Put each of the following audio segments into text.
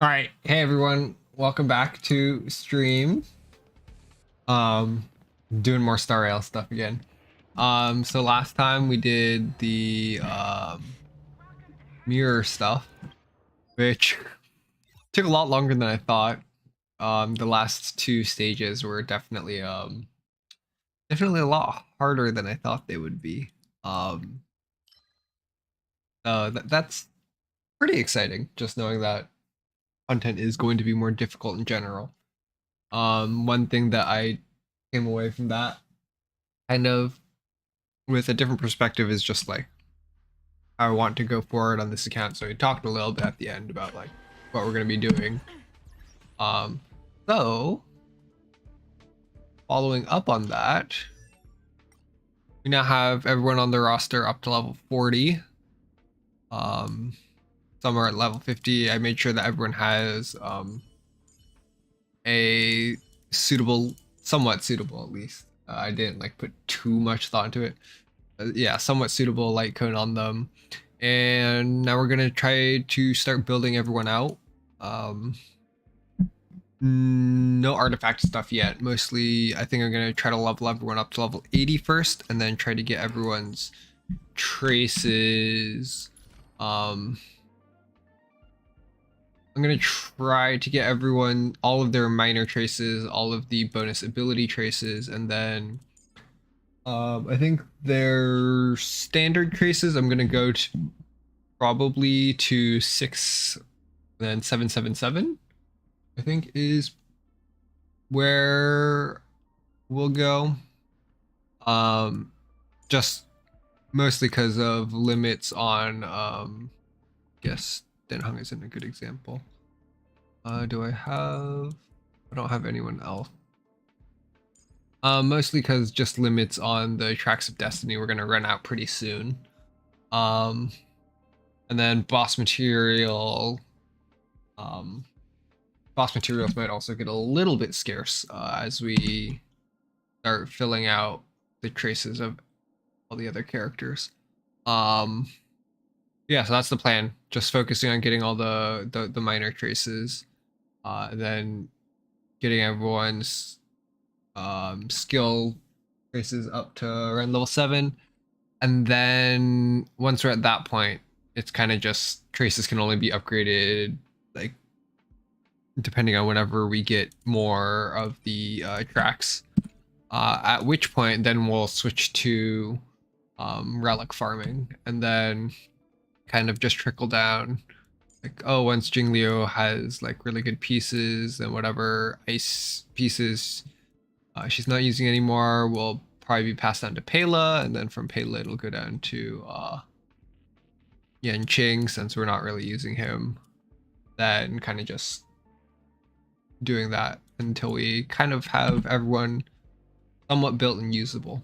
All right, hey everyone, welcome back to stream. Um, doing more Star Rail stuff again. So last time we did the mirror stuff, which took a lot longer than I thought. The last two stages were definitely a lot harder than I thought they would be. Um, that's pretty exciting, just knowing that content is going to be more difficult in general. One thing that I came away from that kind of with a different perspective is just like I want to go forward on this account. So we talked a little bit at the end about like what we're gonna be doing. Um, so following up on that, we now have everyone on the roster up to level 40. Um, some are at level 50. I made sure that everyone has a suitable, somewhat suitable at least. I didn't like put too much thought into it. Yeah, somewhat suitable light cone on them. And now we're gonna try to start building everyone out. Um, no artifact stuff yet. Mostly, I think I'm gonna try to level everyone up to level 80 first, and then try to get everyone's traces. I'm gonna try to get everyone all of their minor traces, all of the bonus ability traces, and then I think their standard traces. I'm gonna go to probably to 6, then 777. I think is where we'll go. Just mostly because of limits on guess Denhung isn't a good example. Do I have? I don't have anyone else. Mostly because just limits on the tracks of destiny. We're gonna run out pretty soon. Um, and then boss material. Um, boss materials might also get a little bit scarce as we start filling out the traces of all the other characters. Yeah, so that's the plan. Just focusing on getting all the minor traces, and then getting everyone's skill traces up to around level 7, and then once we're at that point, it's kind of just traces can only be upgraded like depending on whenever we get more of the tracks. At which point, then we'll switch to relic farming, and then kind of just trickle down. Like, oh, once Jingliu has like really good pieces, and whatever ice pieces she's not using anymore will probably be passed down to Pela, and then from Pela it'll go down to Yanqing since we're not really using him. Then kind of just doing that until we kind of have everyone somewhat built and usable,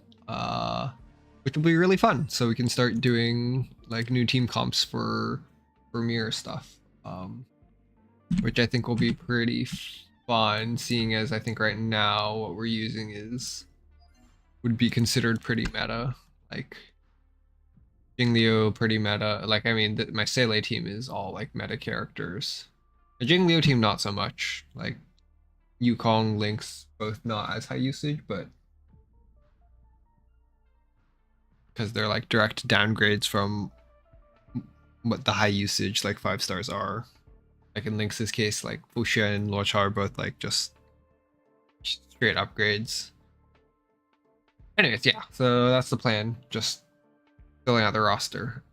which will be really fun. So we can start doing like new team comps for mirror stuff, which I think will be pretty fun. Seeing as I think right now what we're using would be considered pretty meta, like Jingliu pretty meta. Like I mean, my Seele team is all like meta characters. The Jingliu team not so much. Like Yukong, Lynx, both not as high usage, but because they're like direct downgrades from what the high usage like 5 stars are. Like in Lynx's case, like Fuxia and Luocha are both like just straight upgrades. Anyways, yeah, so that's the plan. Just filling out the roster.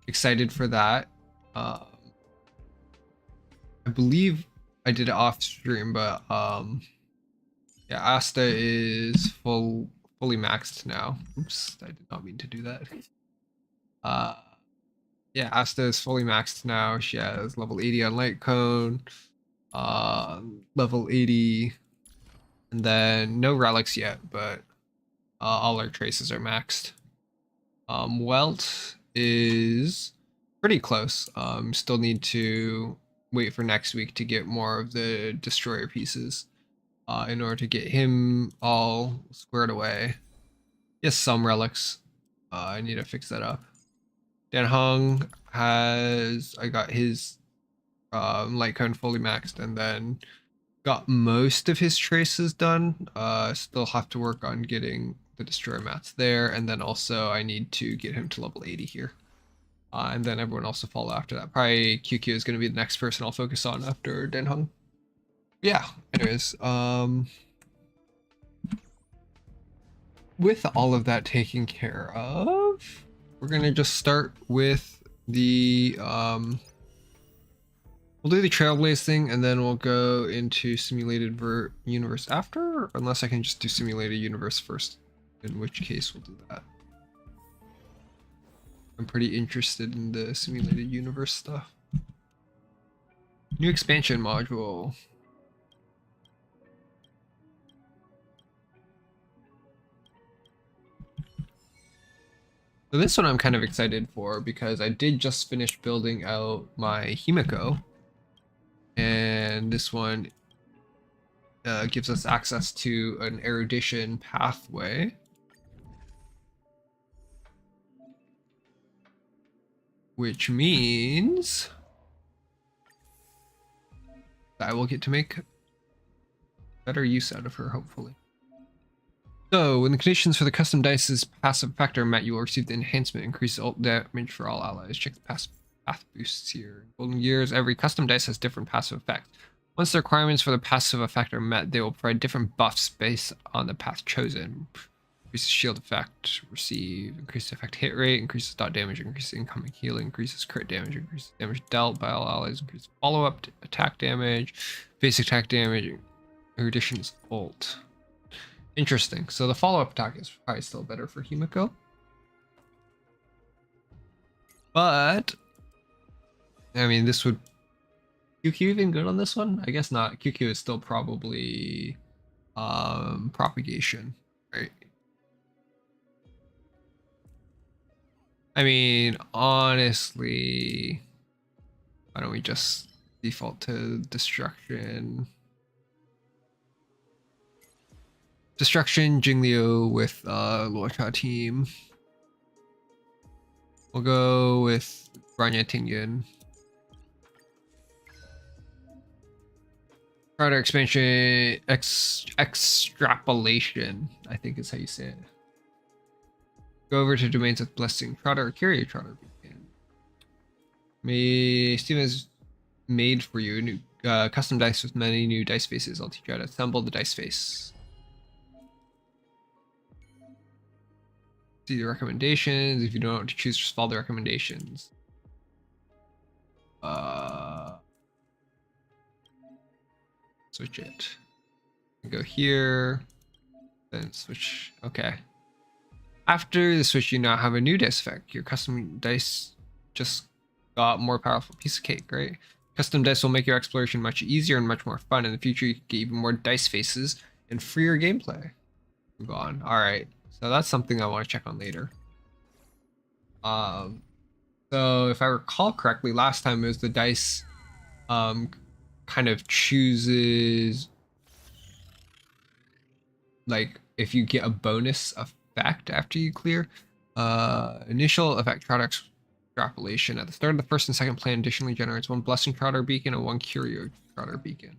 Excited for that. I believe I did it off stream, but yeah, Asta is fully maxed now. Oops, I did not mean to do that. Yeah, Asta is fully maxed now. She has level 80 on light cone, level 80, and then no relics yet, but all our traces are maxed. Welt is pretty close. Still need to wait for next week to get more of the destroyer pieces in order to get him all squared away. Yes, some relics. I need to fix that up. Dan Hung has, I got his light cone fully maxed, and then got most of his traces done. Still have to work on getting the destroyer mats there, and then also I need to get him to level 80 here. And then everyone else will follow after that. Probably QQ is going to be the next person I'll focus on after Denhung. Yeah, anyways, with all of that taken care of, we're going to just start with the, we'll do the Trailblaze thing, and then we'll go into simulated universe after, unless I can just do simulated universe first, in which case we'll do that. I'm pretty interested in the simulated universe stuff. New expansion module. So this one I'm kind of excited for because I did just finish building out my Himiko. And this one gives us access to an erudition pathway. Which means that I will get to make better use out of her, hopefully. So, when the conditions for the custom dice's passive effect are met, you will receive the enhancement, increase ult damage for all allies. Check the path boosts here. In Golden Gears, every custom dice has different passive effects. Once the requirements for the passive effect are met, they will provide different buffs based on the path chosen. Increases shield effect, receive, increases effect hit rate, increases dot damage, increases incoming healing, increases crit damage, increases damage dealt by all allies, increases follow-up attack damage, basic attack damage, erudition's ult. Interesting. So the follow-up attack is probably still better for Himiko. But, I mean, this would... QQ even good on this one? I guess not. QQ is still probably propagation, right? I mean, honestly, why don't we just default to destruction? Destruction, Jingliu with Luocha team. We'll go with Grania Tingyun. Charter expansion, extrapolation, I think is how you say it. Go over to domains with blessing. Trotter or Kyaai Trotter beacon. Steam has made for you new custom dice with many new dice faces. I'll teach you how to assemble the dice face. See the recommendations. If you don't know what to choose, just follow the recommendations. Switch it. Go here. Then switch. Okay. After the switch, you now have a new dice effect. Your custom dice just got more powerful. Piece of cake, right? Custom dice will make your exploration much easier and much more fun. In the future, you can get even more dice faces and freer gameplay. Move on. All right. So that's something I want to check on later. So if I recall correctly, last time it was the dice kind of chooses, like, if you get a bonus effect after you clear. Initial effect Trotter extrapolation. At the start of the first and second plan additionally generates one Blessing Trotter beacon and one Curio Trotter beacon.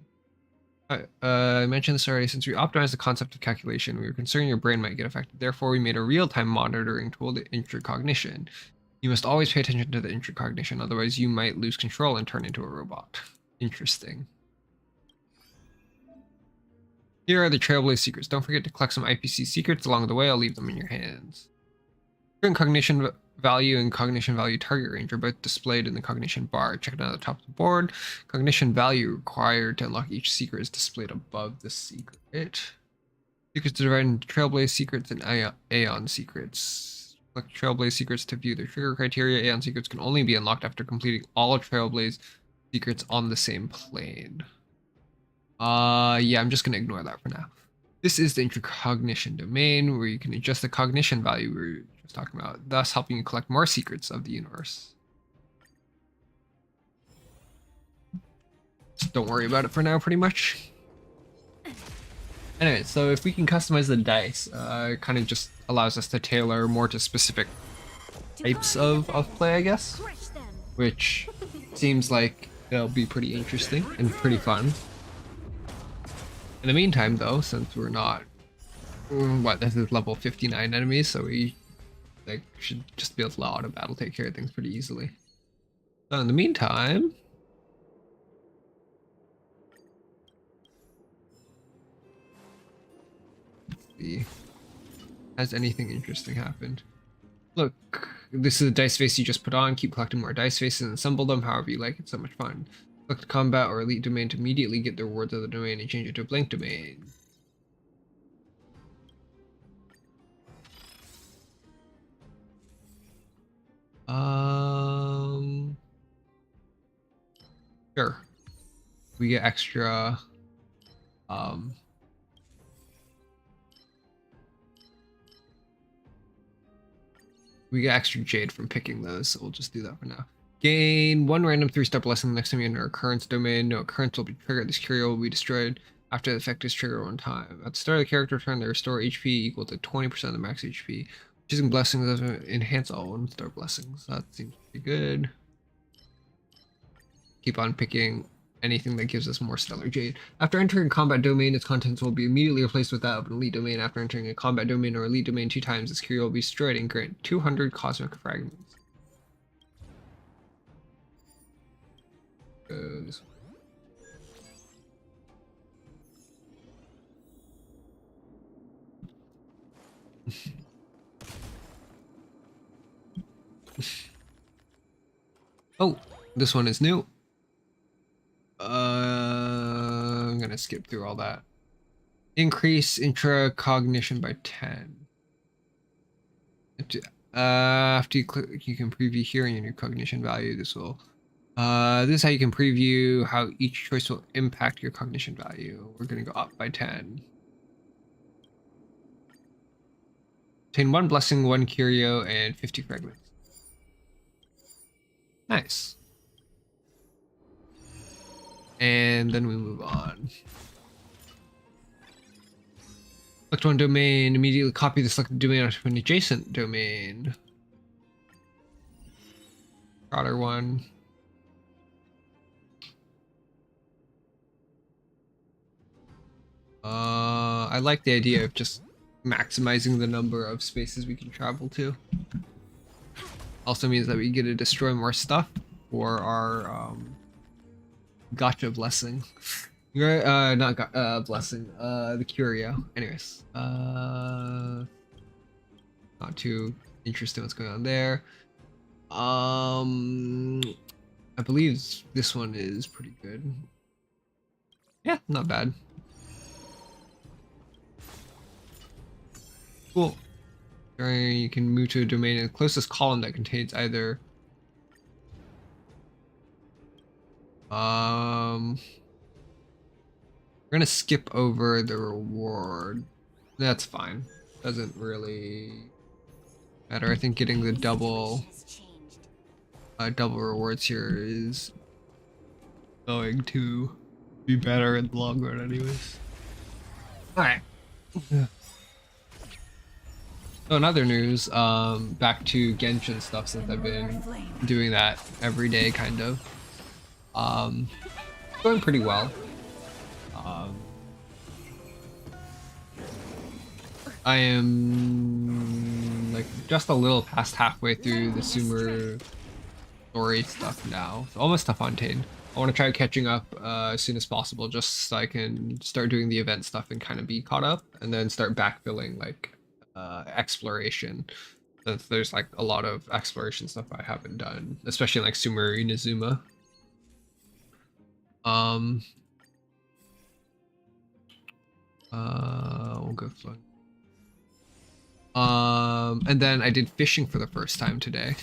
I mentioned this already. Since we optimized the concept of calculation, we were concerned your brain might get affected. Therefore, we made a real-time monitoring tool, the intracognition. You must always pay attention to the intracognition, otherwise you might lose control and turn into a robot. Interesting. Here are the Trailblaze secrets. Don't forget to collect some IPC secrets along the way. I'll leave them in your hands. Current cognition value and cognition value target range are both displayed in the cognition bar. Check it out at the top of the board. Cognition value required to unlock each secret is displayed above the secret. Secrets are divided into Trailblaze secrets and Aeon secrets. Select Trailblaze secrets to view their trigger criteria. Aeon secrets can only be unlocked after completing all Trailblaze secrets on the same plane. Yeah, I'm just gonna ignore that for now. This is the intracognition domain where you can adjust the cognition value we were just talking about, thus helping you collect more secrets of the universe. Just don't worry about it for now, pretty much. Anyway, so if we can customize the dice, it kind of just allows us to tailor more to specific types of play, I guess. Which seems like It'll be pretty interesting and pretty fun. In the meantime, though, since we're not, this is level 59 enemies, so we like should just be able to allow auto battle take care of things pretty easily. So in the meantime, let's see, has anything interesting happened? Look, this is a dice face you just put on. Keep collecting more dice faces and assemble them however you like. It's so much fun. Select combat or elite domain to immediately get the rewards of the domain and change it to a blank domain. Sure. We get extra, we get extra jade from picking those, so we'll just do that for now. Gain 1 random 3-star blessing the next time you enter a occurrence domain. No occurrence will be triggered. This curio will be destroyed after the effect is triggered 1 time. At the start of the character turn, they restore HP equal to 20% of the max HP. Choosing blessings doesn't enhance all 1-star blessings. That seems pretty good. Keep on picking anything that gives us more stellar jade. After entering a combat domain, its contents will be immediately replaced with that of an elite domain. After entering a combat domain or elite domain 2 times, this curio will be destroyed and grant 200 cosmic fragments. This oh, this one is new. I'm gonna skip through all that. Increase intracognition by 10. After you click, you can preview here in your cognition value. This will. This is how you can preview how each choice will impact your cognition value. We're gonna go up by 10. Obtain 1 blessing, 1 curio, and 50 fragments. Nice. And then we move on. Select 1 domain, immediately copy the selected domain onto an adjacent domain. Broader one. I like the idea of just maximizing the number of spaces we can travel to. Also means that we get to destroy more stuff for our gotcha blessing. Not blessing, the curio. Anyways, not too interested in what's going on there. I believe this one is pretty good. Yeah, not bad. Cool. You can move to a domain in the closest column that contains either we're gonna skip over the reward. That's fine. Doesn't really matter. I think getting the double rewards here is going to be better in the long run anyways. Alright. So in other news, back to Genshin stuff, since I've been doing that every day kind of. Going pretty well. I am like just a little past halfway through the Sumer story stuff now. So almost to Fontaine. I want to try catching up as soon as possible, just so I can start doing the event stuff and kind of be caught up, and then start backfilling like exploration. Since there's like a lot of exploration stuff I haven't done, especially like Sumer Inazuma. We'll go flood. And then I did fishing for the first time today.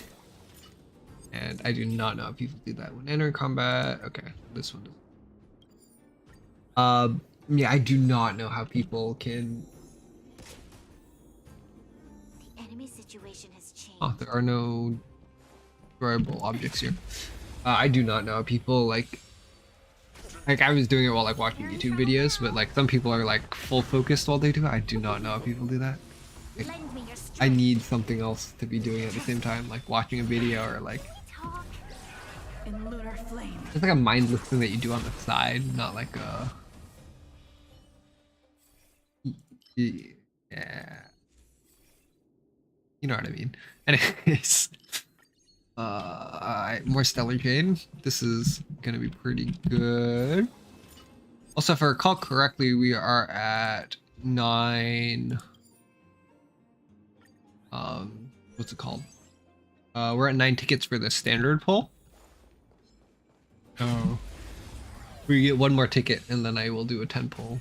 And I do not know if people do that when entering combat. Okay, this one does. Yeah, I do not know how people can. The enemy situation has changed. Oh, there are no destroyable objects here. I do not know how people like I was doing it while like watching YouTube videos, but like some people are like full focused while they do it. I do not know how people do that. Like, I need something else to be doing at the same time, like watching a video or like. In lunar flame. It's like a mindless thing that you do on the side, not like a. Yeah. You know what I mean. Anyways. More Stellar Jade. This is gonna be pretty good. Also, if I recall correctly, we are at 9. What's it called? We're at 9 tickets for the standard pull. Oh. We get 1 more ticket, and then I will do a 10 pull.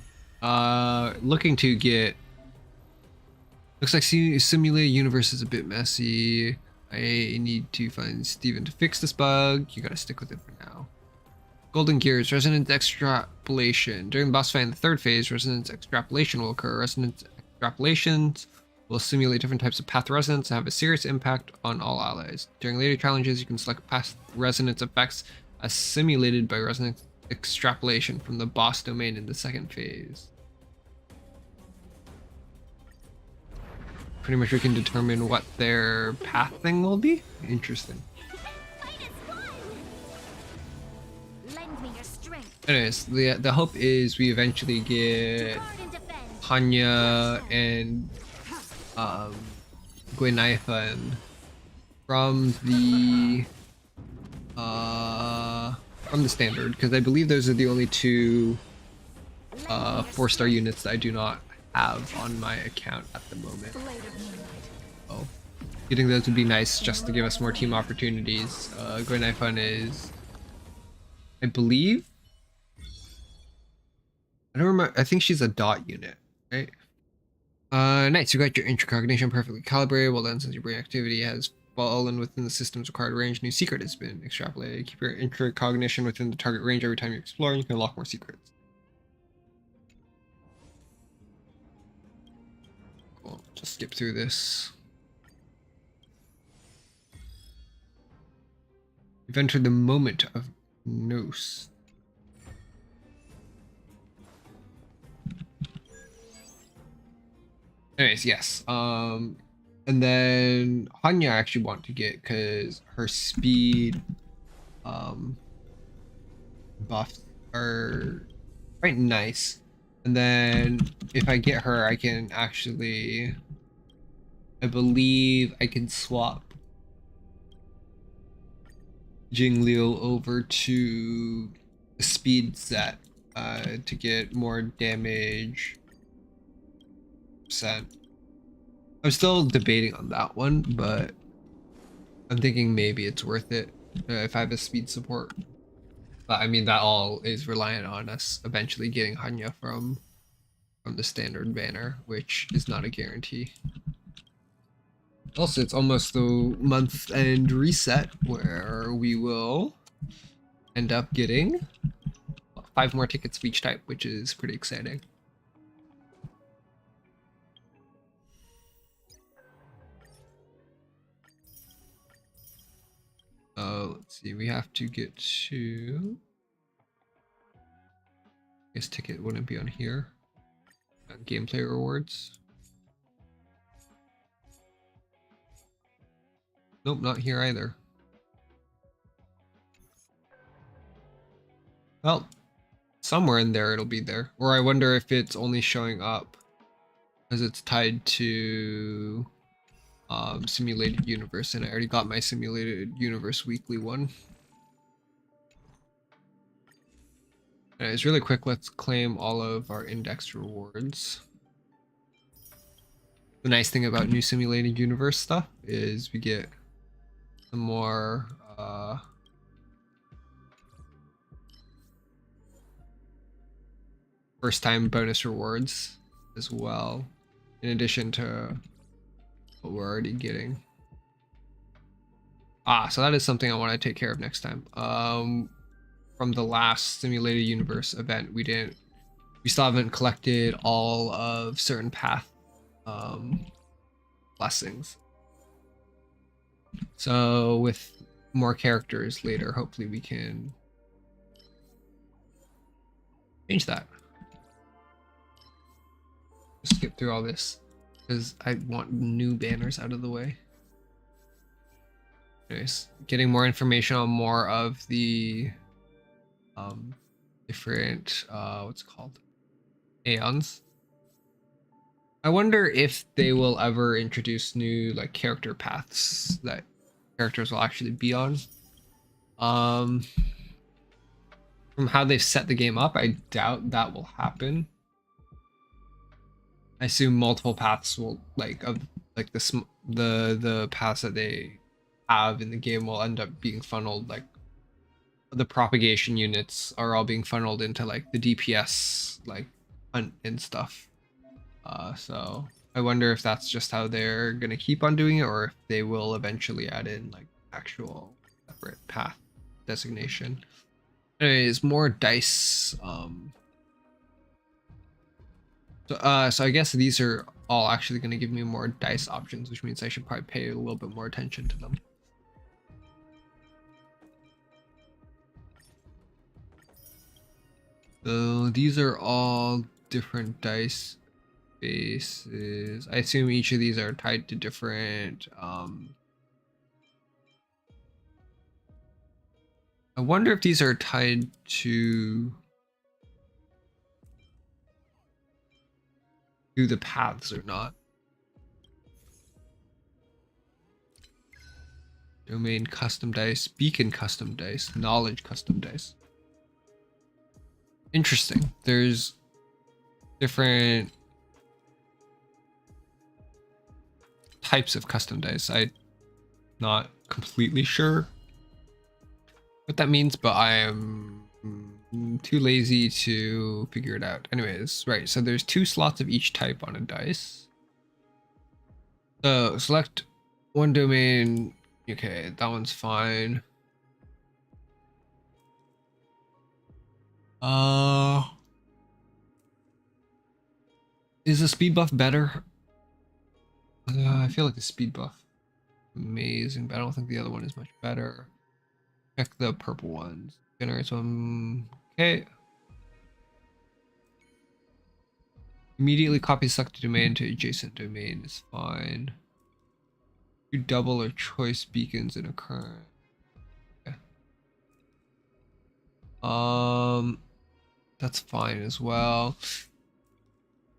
Looking to get. Looks like simulated universe is a bit messy. I need to find Steven to fix this bug. You gotta stick with it for now. Golden Gears, Resonance Extrapolation. During the boss fight in the 3rd phase, Resonance Extrapolation will occur. Resonance Extrapolations will simulate different types of path resonance and have a serious impact on all allies. During later challenges, you can select path resonance effects as simulated by Resonance Extrapolation from the boss domain in the 2nd phase. Pretty much we can determine what their path thing will be. Interesting. Anyways, the hope is we eventually get Hanya and Gwenaifen from the standard, because I believe those are the only 2 4-star units that I do not have on my account at the moment. Oh, getting those would be nice just to give us more team opportunities. Gwenaifen is, I believe, I don't remember. I think she's a dot unit, right? Nice. You got your intracognition perfectly calibrated. Well then, since your brain activity has fallen within the system's required range, new secret has been extrapolated. Keep your intracognition within the target range every time you explore, and you can unlock more secrets. Cool. Just skip through this. You've entered the moment of Nos. Anyways, yes. And then Hanya I actually want to get because her speed buffs are quite nice. And then if I get her, I can actually, I believe I can swap Jingliu over to the speed set to get more damage percent. I'm still debating on that one, but I'm thinking maybe it's worth it if I have a speed support. But I mean, that all is reliant on us eventually getting Hanya from the standard banner, which is not a guarantee. Also, it's almost the month end reset where we will end up getting 5 more tickets of each type, which is pretty exciting. Let's see, we have to get to, I guess ticket wouldn't be on here. Gameplay rewards. Nope, not here either. Well, somewhere in there it'll be there. Or I wonder if it's only showing up because it's tied to simulated universe, and I already got my simulated universe weekly one. Anyways, really quick, let's claim all of our index rewards. The nice thing about new simulated universe stuff is we get some more first time bonus rewards as well, in addition to what we're already getting. So that is something I want to take care of next time. From the last simulated universe event, we still haven't collected all of certain path blessings. So with more characters later, hopefully we can change that. Skip through all this because I want new banners out of the way. Anyways, getting more information on more of the um, different what's it called, aeons. I wonder if they will ever introduce new like character paths that characters will actually be on. Um, from how they've set the game up, I doubt that will happen. I assume multiple paths will like of like the paths that they have in the game will end up being funneled, like the propagation units are all being funneled into like the DPS like hunt and stuff. So I wonder if that's just how they're gonna keep on doing it, or if they will eventually add in like actual separate path designation. Anyways, more dice. So I guess these are all actually going to give me more dice options, which means I should probably pay a little bit more attention to them. So these are all different dice bases. I assume each of these are tied to different. I wonder if these are tied to the paths or not. Domain custom dice, beacon custom dice, knowledge custom dice. Interesting. There's different types of custom dice. I'm not completely sure what that means, but I am too lazy to figure it out. Anyways, right, so there's 2 slots of each type on a dice. So select one domain. Okay, that one's fine. Is the speed buff better? I feel like the speed buff amazing, but I don't think the other one is much better. Check the purple ones. Generates one. Okay. Immediately copy selected domain to adjacent domain is fine. Do double or choice beacons in a current. Okay. That's fine as well.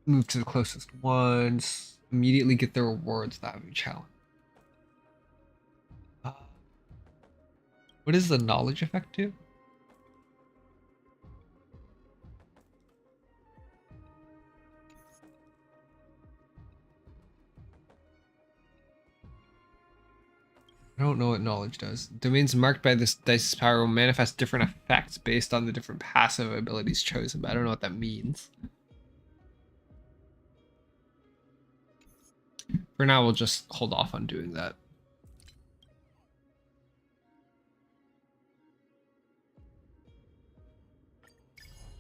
Move to the closest ones. Immediately get the rewards. That would be challenge. What is the knowledge effect do? I don't know what knowledge does. Domains marked by this dice's power will manifest different effects based on the different passive abilities chosen, but I don't know what that means. For now, we'll just hold off on doing that.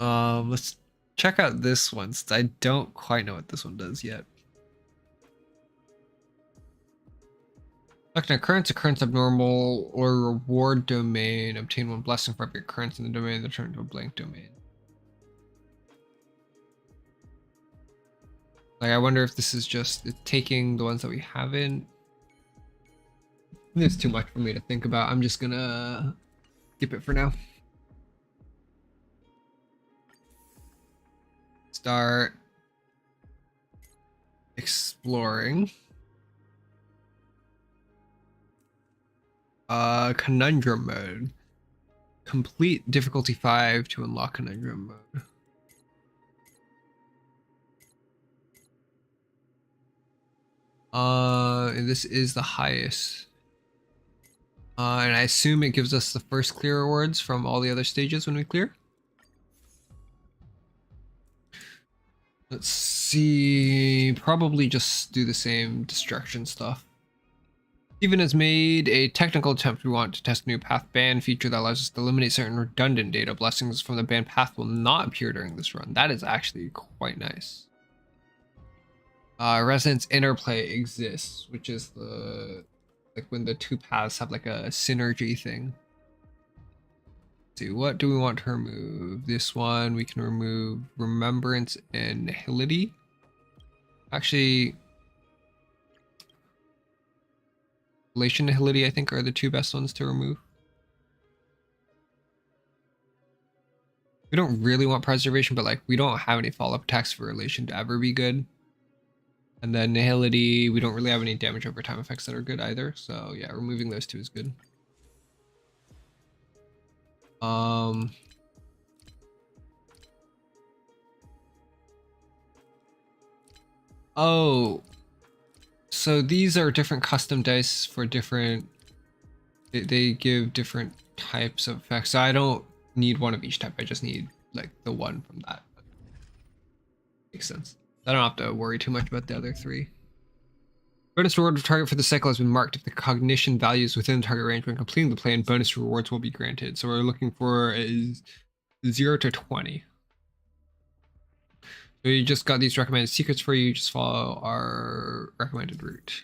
Let's check out this one, since I don't quite know what this one does yet. Select an occurrence abnormal, or reward domain. Obtain 1 blessing for every occurrence in the domain, then turn to a blank domain. Like, I wonder if this is just taking the ones that we haven't. There's too much for me to think about. I'm just gonna skip it for now. Start exploring. Conundrum mode. Complete difficulty 5 to unlock conundrum mode. And this is the highest. And I assume it gives us the first clear rewards from all the other stages when we clear. Let's see, probably just do the same destruction stuff. Steven has made a technical attempt. We want to test a new path ban feature that allows us to eliminate certain redundant data. Blessings from the banned path will not appear during this run. That is actually quite nice. Resonance interplay exists, which is the like when the 2 paths have like a synergy thing. Let's see, what do we want to remove? This one we can remove remembrance and nihility. Actually, relation nihility I think are the 2 best ones to remove. We don't really want preservation, but like we don't have any follow-up attacks for relation to ever be good. And then nihility, we don't really have any damage over time effects that are good either. So yeah, removing those two is good. Oh, so these are different custom dice for different, they give different types of effects. So I don't need one of each type. I just need like the one from that. Makes sense. I don't have to worry too much about the other three. Bonus reward of target for the cycle has been marked. If the cognition value is within the target range when completing the plan, bonus rewards will be granted. So we're looking for is 0 to 20. So you just got these recommended secrets for you. Just follow our recommended route.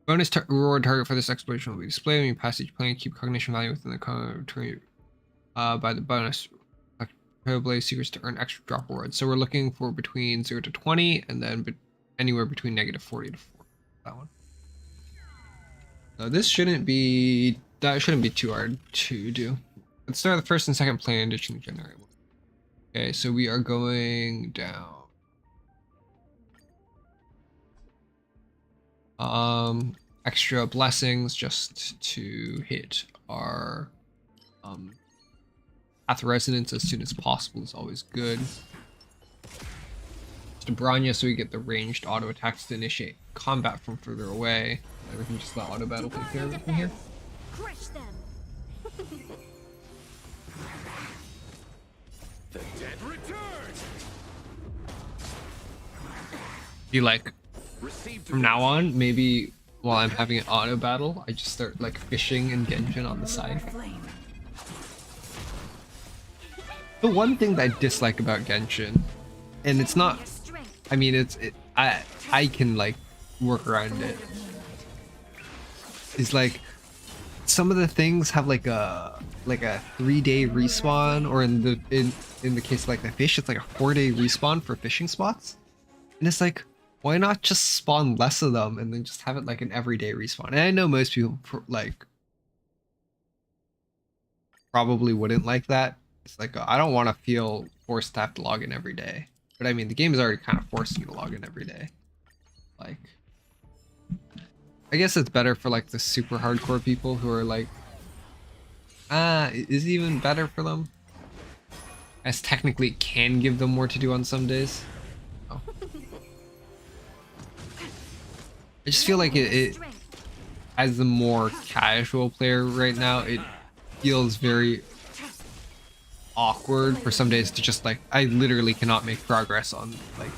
Bonus reward target for this exploration will be displayed when you pass each plane. Keep cognition value within the by the bonus. Blaze secrets to earn extra drop rewards. So we're looking for between 0 to 20 and then anywhere between -40 to 4. That one. So this shouldn't be too hard to do. Let's start the first and second plane and ditching the generate one. Okay, so we are going down. Extra blessings just to hit our path of resonance as soon as possible is always good. To Branya, so we get the ranged auto attacks to initiate combat from further away. And we can just let auto battle take care of it from here. Crush them. The dead return. Be like, from now on, maybe while I'm having an auto battle, I just start like fishing and Genshin on the side. The one thing that I dislike about Genshin, and it's not, I mean, I can like work around it, is like some of the things have like a 3-day respawn, or in the case of like the fish, it's like a 4-day respawn for fishing spots, and it's like, why not just spawn less of them and then just have it like an everyday respawn? And I know most people like probably wouldn't like that. It's like, I don't want to feel forced to have to log in every day. But I mean, the game is already kind of forcing you to log in every day. Like, I guess it's better for like the super hardcore people who are like, is it even better for them? As technically it can give them more to do on some days. Oh. I just feel like it as the more casual player right now, it feels very awkward for some days to just like, I literally cannot make progress on like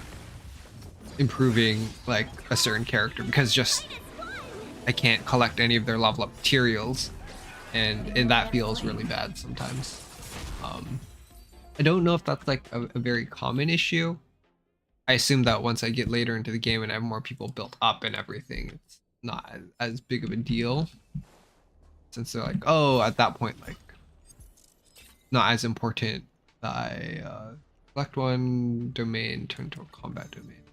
improving like a certain character because just I can't collect any of their level up materials, and that feels really bad sometimes. I don't know if that's like a very common issue. I assume that once I get later into the game and I have more people built up and everything, it's not as big of a deal, since they're like, oh, at that point, like, not as important that I select one domain, turn to a combat domain.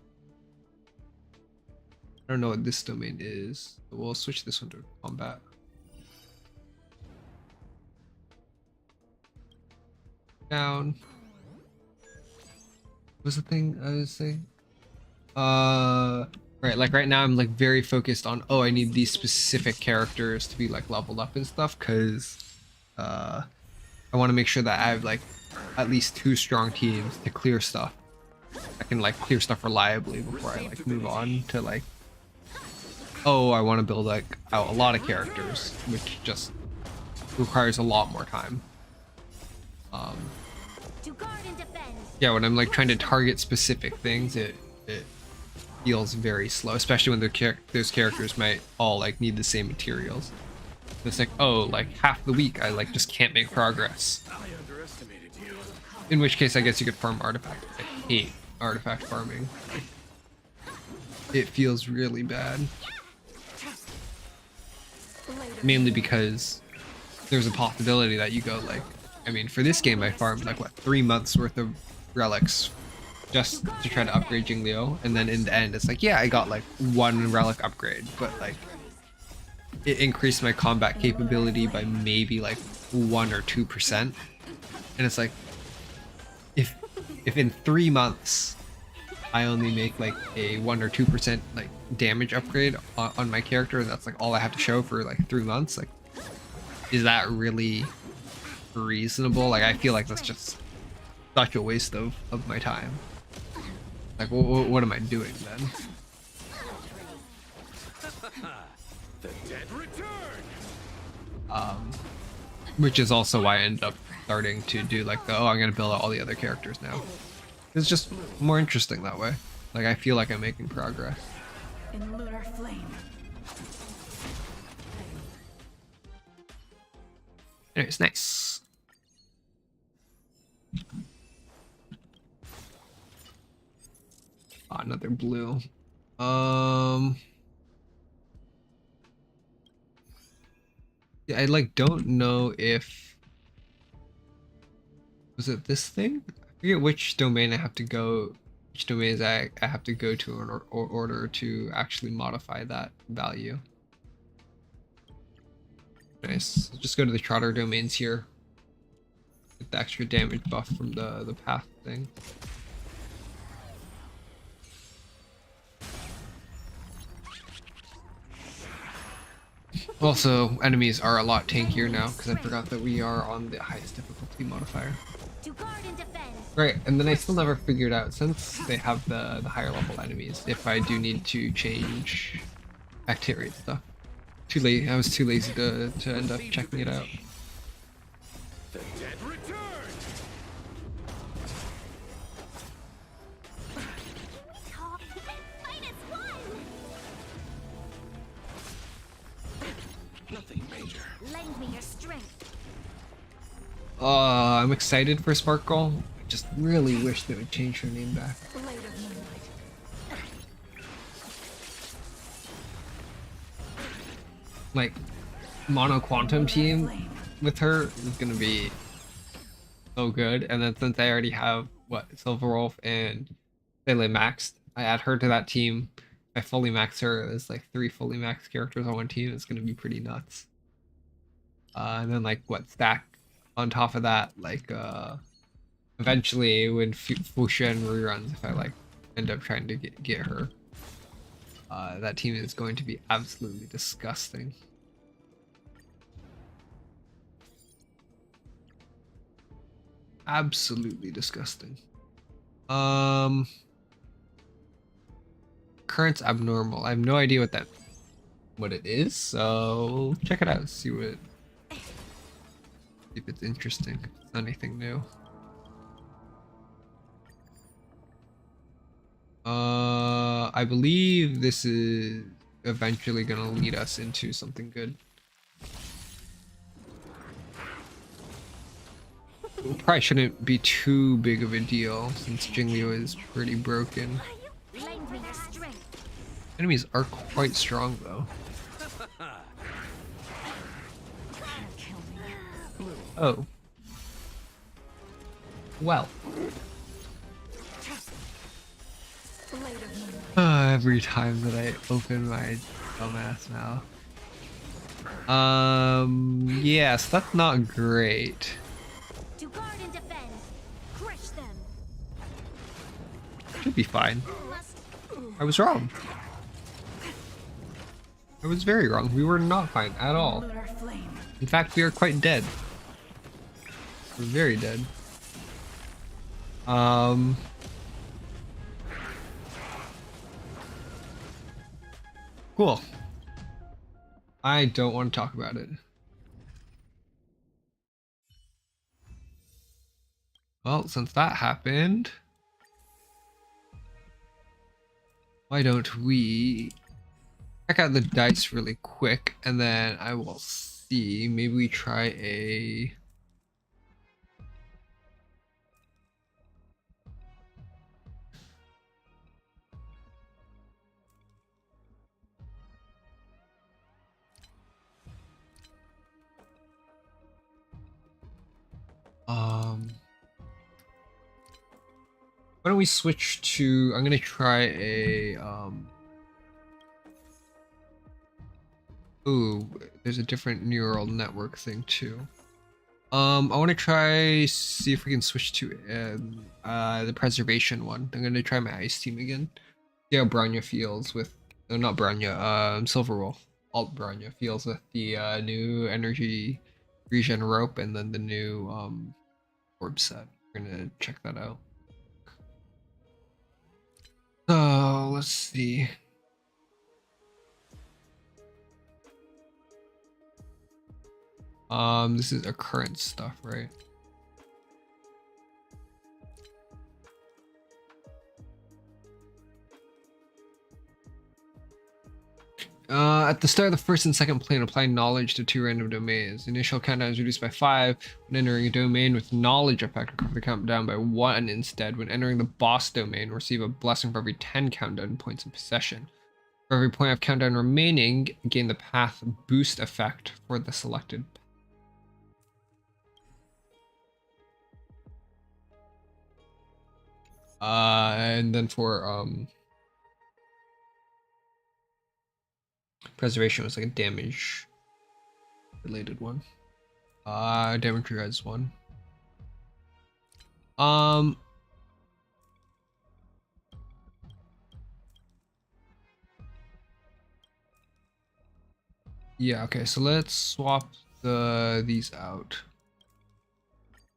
I don't know what this domain is, but we'll switch this one to combat. Down. What was the thing I was saying? Right, like right now I'm like very focused on, oh, I need these specific characters to be like leveled up and stuff, because I want to make sure that I have like at least 2 strong teams to clear stuff. I can like clear stuff reliably before I like move on to like, oh, I want to build like out a lot of characters, which just requires a lot more time. Yeah, when I'm like trying to target specific things, it feels very slow, especially when those characters might all like need the same materials. It's like, oh, like half the week I like just can't make progress. In which case I guess you could farm artifacts. I hate artifact farming. Like, it feels really bad. Mainly because there's a possibility that you go like, I mean, for this game I farmed like what, 3 months worth of relics just to try to upgrade Jingliu, and then in the end it's like, yeah, I got like 1 relic upgrade, but like it increased my combat capability by maybe like 1 or 2%, And it's like, if in 3 months I only make like a 1 or 2% like damage upgrade on my character, and that's like all I have to show for like 3 months, like, is that really reasonable? Like, I feel like that's just such a waste of my time. Like, what am I doing then? The dead return. Which is also why I ended up starting to do like the, oh, I'm gonna build out all the other characters now. It's just more interesting that way. Like, I feel like I'm making progress. In lunar flame. Anyways, nice. Oh, another blue. Yeah, I like don't know if, was it this thing? I forget which domain I have to go. Which domains I have to go to in order to actually modify that value. Nice. Just go to the Trotter domains here. Get the extra damage buff from the path thing. Also, enemies are a lot tankier now because I forgot that we are on the highest difficulty modifier. To guard and defend. Right, and then I still never figured out, since they have the higher level enemies, if I do need to change bacteria and stuff. Too late. I was too lazy to end up checking it out. The dead return. Talk. Fight is one. Nothing major. Lend me your strength. I'm excited for Sparkle. I just really wish they would change her name back. Blade of moonlight. Like, Mono Quantum team with her is gonna be so good. And then since I already have, what, Silver Wolf and Pele maxed, I add her to that team. I fully max her. There's like 3 fully maxed characters on one team. It's gonna be pretty nuts. And then like, what, stack on top of that, like, eventually when Fushen reruns, if I like end up trying to get her, that team is going to be absolutely disgusting. Absolutely disgusting. Current's abnormal. I have no idea what it is, so check it out. See if it's interesting. It's not anything new. I believe this is eventually gonna lead us into something good. It probably shouldn't be too big of a deal since Jingliu is pretty broken. Lend me your strength. Enemies are quite strong though. Oh. Well. Every time that I open my dumbass mouth. Yes, that's not great. To guard and defend. Crush them. Should be fine. Must. I was wrong. I was very wrong. We were not fine at all. Lunar flame. In fact, we are quite dead. We're very dead. Cool. I don't want to talk about it. Well, since that happened, why don't we check out the dice really quick, and then I will see. Maybe we try a... why don't we switch to, I'm gonna try a, ooh, there's a different neural network thing too. I want to try see if we can switch to the preservation one. I'm gonna try my ice team again. See how Bronya feels with, no, not Bronya, Silver Roll. Alt Bronya feels with the new energy regen rope and then the new orb set. We're gonna check that out. So let's see. This is occurrence stuff, right? At the start of the first and second plane, apply knowledge to 2 random domains. The initial countdown is reduced by 5. When entering a domain with knowledge effect, recover the countdown by 1 instead. When entering the boss domain, receive a blessing for every 10 countdown points in possession. For every point of countdown remaining, gain the path boost effect for the selected path. And then for preservation was like a damage related one. Damage res one. Yeah, okay, so let's swap these out.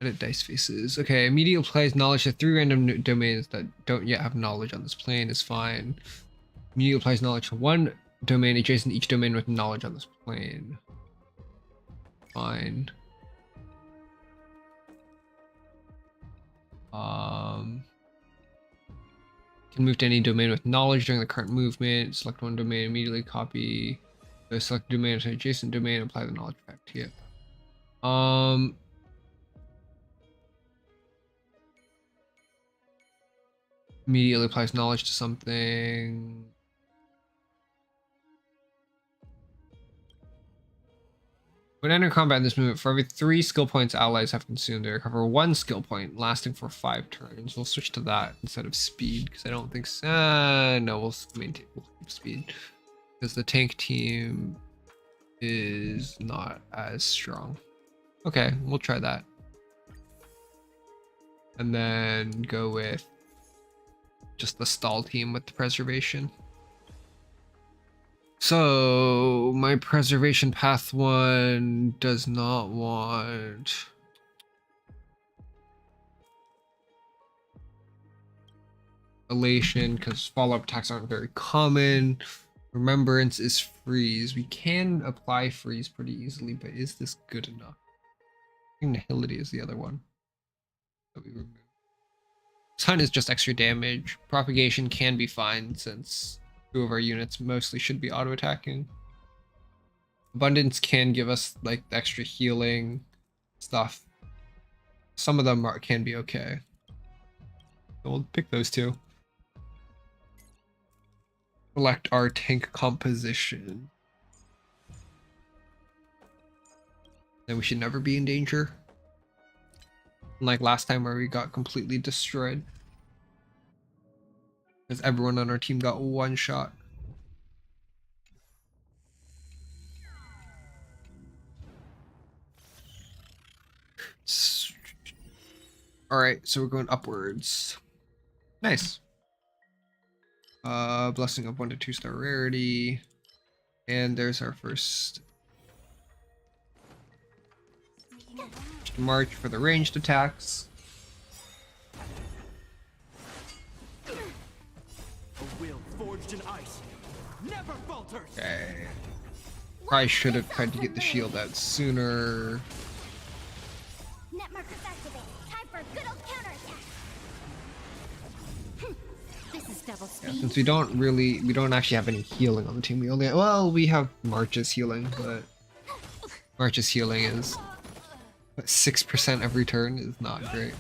Edit dice faces. Okay, immediate applies knowledge to 3 random domains that don't yet have knowledge on this plane is fine. Immediate applies knowledge to 1 domain adjacent to each domain with knowledge on this plane. Fine. Can move to any domain with knowledge during the current movement. Select 1 domain, immediately copy the select domain to adjacent domain, apply the knowledge effect here. Immediately applies knowledge to something. When entering combat in this movement, for every 3 skill points allies have consumed, they recover 1 skill point, lasting for 5 turns. We'll switch to that instead of speed, because I don't think so. No, we'll keep speed. Because the tank team is not as strong. Okay, we'll try that. And then go with just the stall team with the preservation. So my preservation path one does not want elation because follow-up attacks aren't very common. Remembrance is freeze. We can apply freeze pretty easily, but is this good enough? I think Nihility is the other one that we remove. Sun is just extra damage. Propagation can be fine since 2 of our units mostly should be auto-attacking. Abundance can give us like extra healing stuff. Some of them can be okay. So we'll pick those 2. Select our tank composition. Then we should never be in danger. Like last time where we got completely destroyed. Because everyone on our team got 1 shot. Alright, so we're going upwards. Nice. Blessing of 1 to 2 star rarity. And there's our first march for the ranged attacks. A will forged in ice never falters. Okay. Probably should have tried to get the shield out sooner. Net markers activated. Time for a good old counterattack. This is double Yeah, speed. since we don't actually have any healing on the team. We have March's healing, but March's healing is 6% every turn is not great.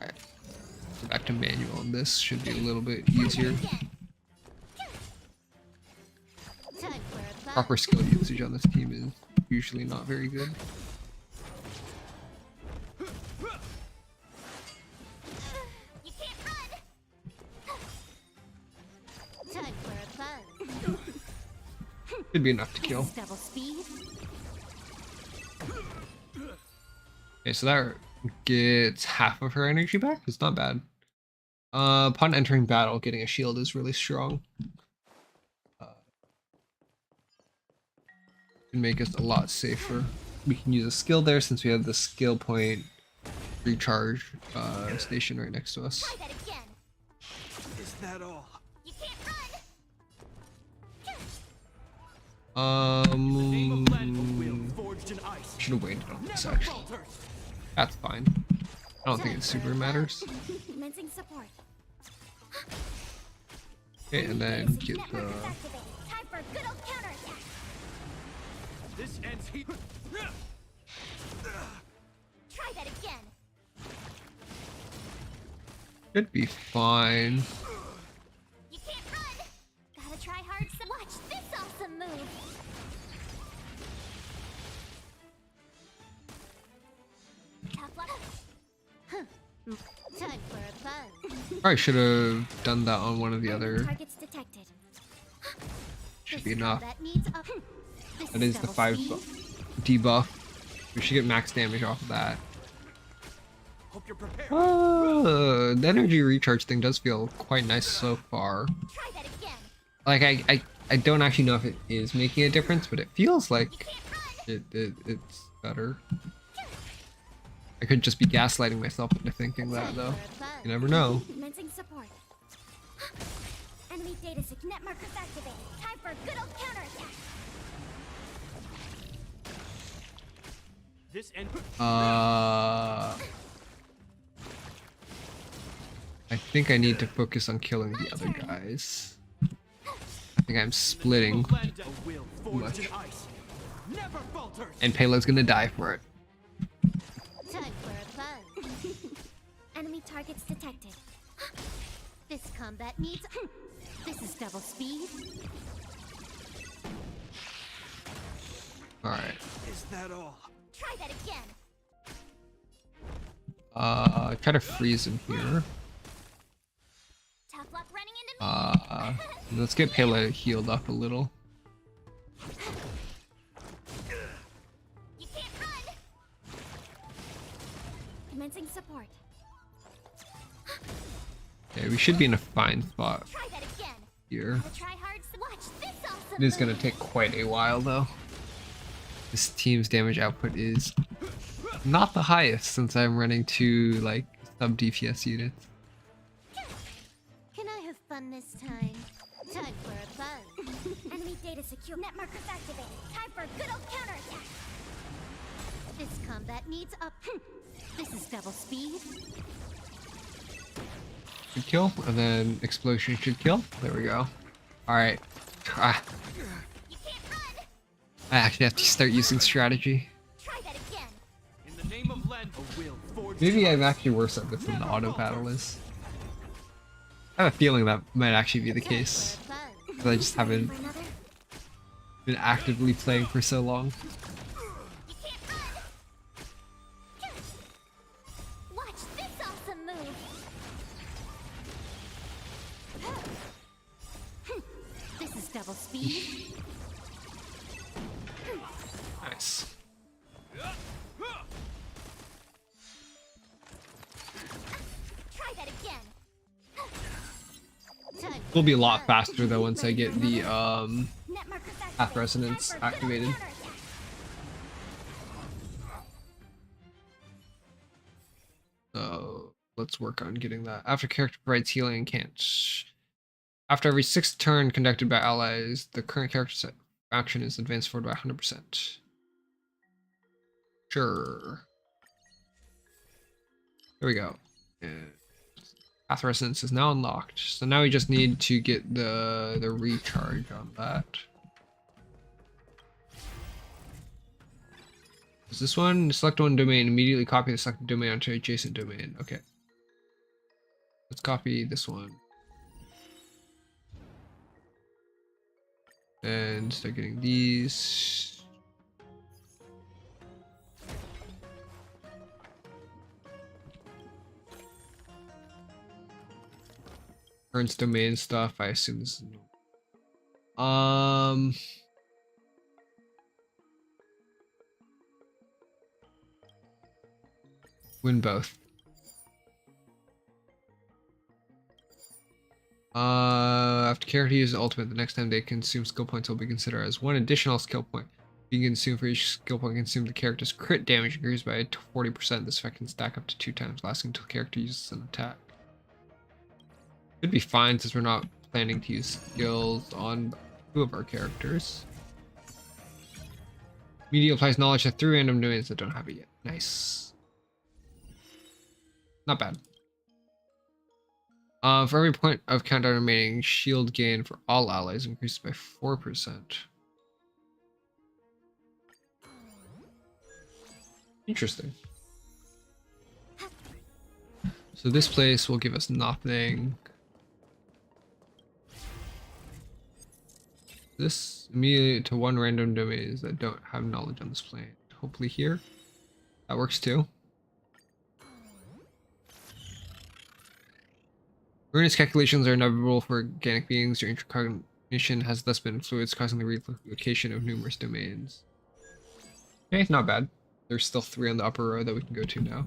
Alright. So back to manual, and this should be a little bit easier. Time for a fun. Proper skill usage on this team is usually not very good. You can't run. Time for a fun. Should be enough to kill. Double speed. Okay, so that gets half of her energy back. It's not bad. Upon entering battle, getting a shield is really strong. Can make us a lot safer. We can use a skill there since we have the skill point recharge station right next to us. Try that again. Is that all? You can't run. Name of land of will forged in ice. Should have waited on this Never actually. falters. That's fine. I don't think it super matters. Commencing support. Okay, and then get Network the. is activated. Time for a good old counterattack. This ends here. Try that again. Should be fine. You can't run. Gotta try hard. Watch this awesome move. Tough luck. Time for a fun. Probably should have done that on one of the other. Targets detected. Should be enough. That needs a. That is the 5 debuff. We should get max damage off of that. Hope you're prepared. The energy recharge thing does feel quite nice so far. Try that again. Like I don't actually know if it is making a difference, but it feels like You can't run. it's better. I could just be gaslighting myself into thinking that though. You never know. Commencing support. Enemy data net markers activated. Time for a good old counterattack. This end. I think I need to focus on killing the other guys. I think I'm splitting, Land of will forged much. in ice. Never falters. and Payload's gonna die for it. Time for a fun. Enemy targets detected. This combat needs. This is double speed. All right. Is that all? Try that again. Try to freeze him here. Tough luck running into me. Let's get Payload healed up a little. You can't run. Commencing support. Okay, we should be in a fine spot Try that again. here. Gotta try hard. Watch this awesome. It is gonna move. take quite a while though. This team's damage output is not the highest since I'm running two like sub DPS units. Can I have fun this time? Time for a fun. Enemy data secure. Net markers activated. Time for a good old counterattack. This combat needs a. This is double speed. Should kill, and then explosion should kill. There we go. All right. Ah, You can't run. I actually have to start using strategy. Try that again. In the name of land of will forged. Maybe in I'm ice. actually worse at this than the auto battle is. I have a feeling that might actually be the case. Time for a fun. 'Cause I just haven't For another. been actively playing for so long. You can't run. Watch this awesome move. This is double speed. Nice. Try that again. Time It'll be a for lot fun. faster though once I get the Net markers Path activated. Resonance Time for a good old activated. counterattack. So let's work on getting that. After character provides healing and can't. After every 6th turn conducted by allies, the current character's action is advanced forward by 100%. Sure. There we go. And Path Resonance is now unlocked. So now we just need to get the recharge on that. Is this one? Select one domain, immediately copy the selected domain onto adjacent domain. Okay. Let's copy this one. And start getting these. Current domain stuff, I assume this is win both. After character uses ultimate, the next time they consume skill points will be considered as one additional skill point. Being consumed for each skill point consumed, the character's crit damage increases by 40%. This effect can stack up to 2 times, lasting until the character uses an attack. Should be fine since we're not planning to use skills on 2 of our characters. Media applies knowledge to 3 random domains that don't have it yet. Nice. Not bad. For every point of countdown remaining, shield gain for all allies increases by 4%. Interesting. So this place will give us nothing. This immediately to 1 random domains that don't have knowledge on this plane. Hopefully here. That works too. Erroneous calculations are inevitable for organic beings. Your intracognition has thus been fluids, causing the relocation of numerous domains. Okay, not bad. There's still 3 on the upper row that we can go to now.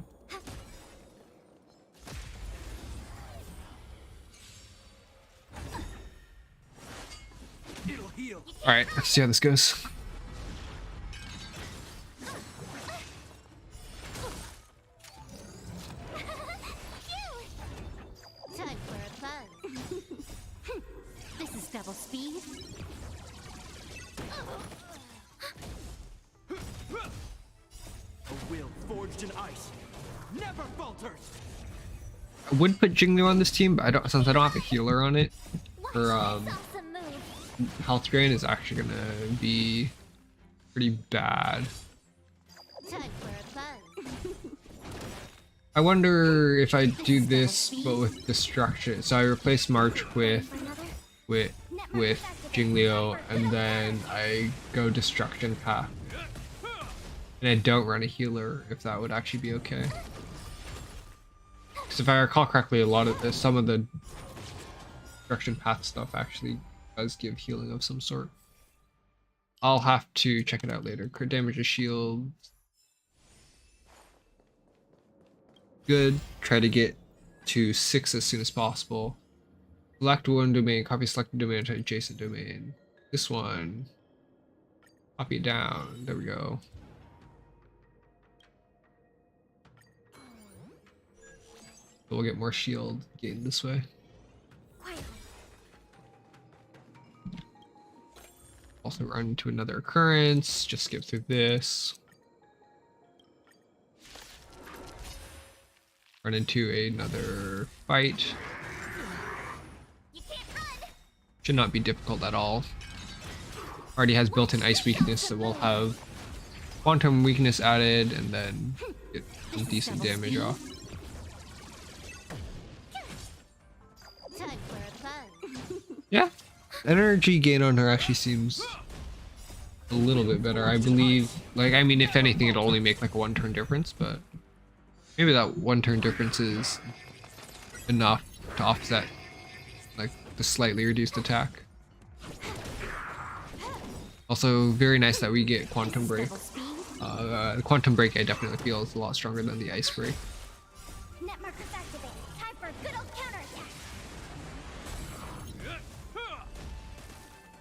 Alright, let's see how this goes. Time for a fun. This is double speed. A will forged in ice never falters. I would put Jingliu on this team, but since I don't have a healer on it, Watch her this awesome move. health drain is actually gonna be pretty bad. Time for a fun. I wonder if I do this but with destruction. So I replace March with Jingliu, and then I go destruction path. And I don't run a healer, if that would actually be okay. Because if I recall correctly, some of the destruction path stuff actually does give healing of some sort. I'll have to check it out later. Crit damage to shield. Good. Try to get to 6 as soon as possible. Select one domain, copy selected domain to adjacent domain. This one. Copy it down. There we go. So we'll get more shield gain this way. Also run into another occurrence. Just skip through this. Run into another fight. Should not be difficult at all. Already has built-in ice weakness, so we'll have quantum weakness added and then get some decent damage off. Time for a fun. Yeah. Energy gain on her actually seems a little bit better. I believe, like, I mean, if anything, it'll only make like a 1 turn difference, but maybe that 1 turn difference is enough to offset like the slightly reduced attack. Also, very nice that we get Quantum Break. The Quantum Break I definitely feel is a lot stronger than the Ice Break. Net markers activated. Time for a good old counterattack.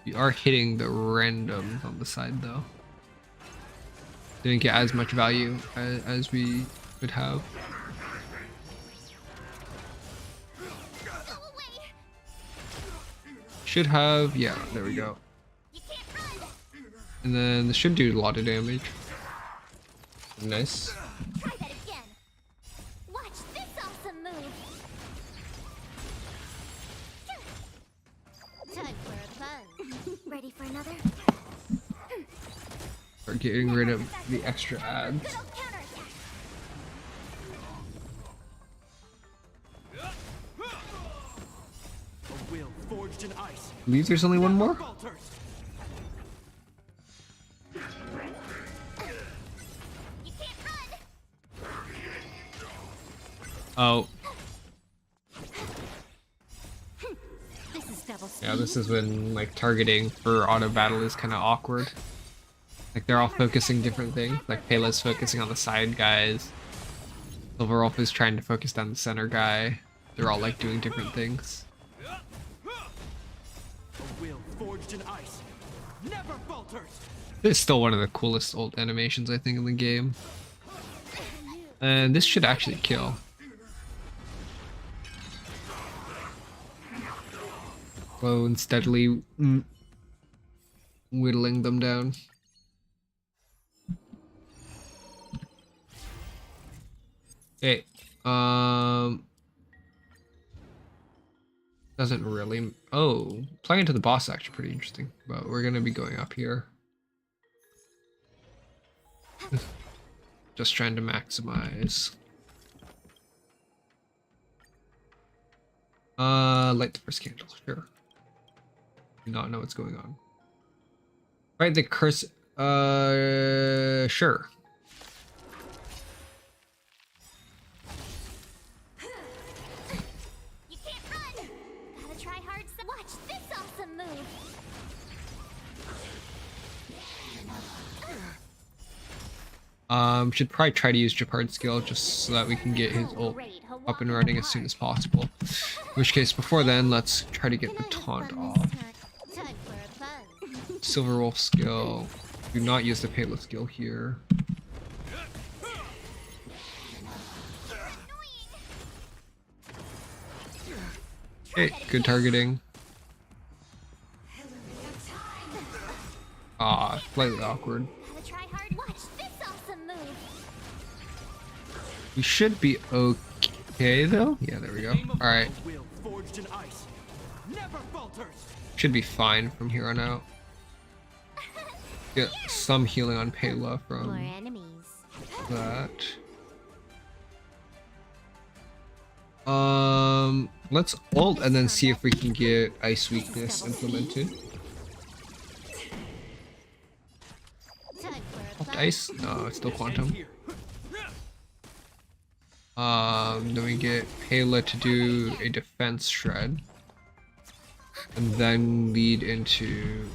We are hitting the randoms on the side though. Didn't get as much value as we would have. Go away. Should have, yeah, there we go. You can't run. And then this should do a lot of damage. Nice. Try that again. Watch this awesome move. Time for a fun. Ready for another? Start getting rid of the extra ads. Good old counterattack. A will forged in ice I believe there's only one more. falters. You can't run. Oh, This is double speed. yeah, this is when like targeting for auto battle is kind of awkward. Like they're all focusing different things. Like Pela's focusing on the side guys. Silver Wolf is trying to focus down the center guy. They're all like doing different things. A will forged in ice never falters. It's still one of the coolest old animations I think in the game. And this should actually kill. Slow and steadily whittling them down. Okay, doesn't really. Oh, playing to the boss is actually pretty interesting, but we're gonna be going up here. Just trying to maximize. Light the first candle, sure. Do not know what's going on. Right, the curse. Sure. You can't run! Gotta try hard to watch this awesome move! Should probably try to use Japard's skill just so that we can get his ult up and running as soon as possible. In which case, before then, let's try to get the taunt off. Time for a fun. Silver Wolf skill. Do not use the payload skill here. Okay, good targeting. Ah, slightly awkward. Gotta try hard. Watch this awesome move. We should be okay though. Yeah, there we go. All right, A will forged in ice never falters. should be fine from here on out. Get some healing on Pela More from enemies. that. Let's ult and then see if we can get ice weakness implemented. Time for a fun. Ice? No, it's still quantum. Here. Then we get Pela to do a defense shred. And then lead into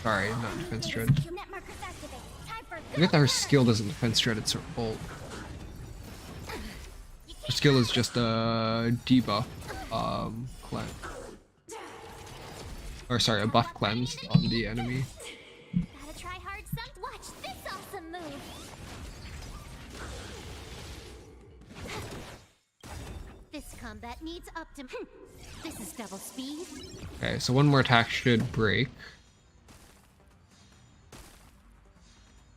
sorry, not defense shred. Net markers activate. Time for I get that her skill doesn't defense shred, it's her ult. Her skill is just a debuff cleanse. Or sorry, a buff cleanse on the enemy. Gotta try hard. Watch this awesome move. This combat needs optim. This is double speed. Okay, so one more attack should break.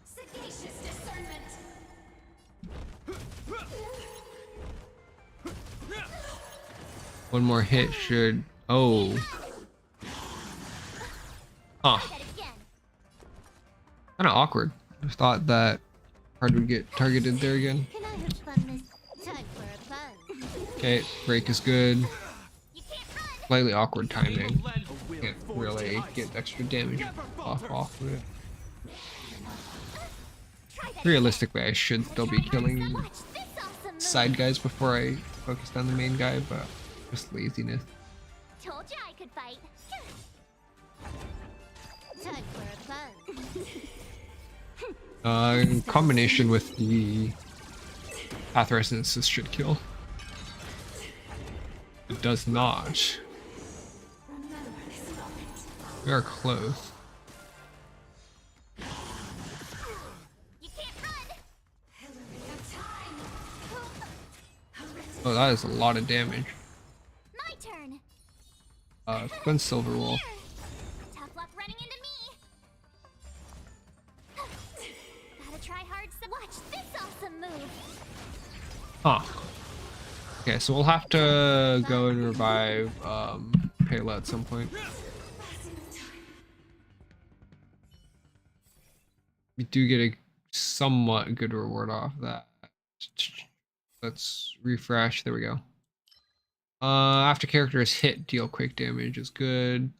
Sagacious discernment. One more hit should. Oh. Huh. That again. Kind of awkward. I thought that card would get targeted there again. Can I have fun this time for a fun? Okay, break is good. You can't run. Slightly awkward timing. A will Can't forged really in ice get extra damage never off falters. of it. Try that. Realistically, I should still be killing Watch this awesome move. side guys before I focus on the main guy, but just laziness. Told you I could fight. Time for a fun. In combination with the path resonance, this should kill. It does not. We are close. You can't run. Oh, that is a lot of damage. My turn. Spin Silver Wolf. Tough luck running into me. Gotta try hard. Watch this awesome move. Huh. Okay, so we'll have to go and revive Pela at some point. We do get a somewhat good reward off that. Let's refresh. There we go. After character is hit, deal quick damage is good.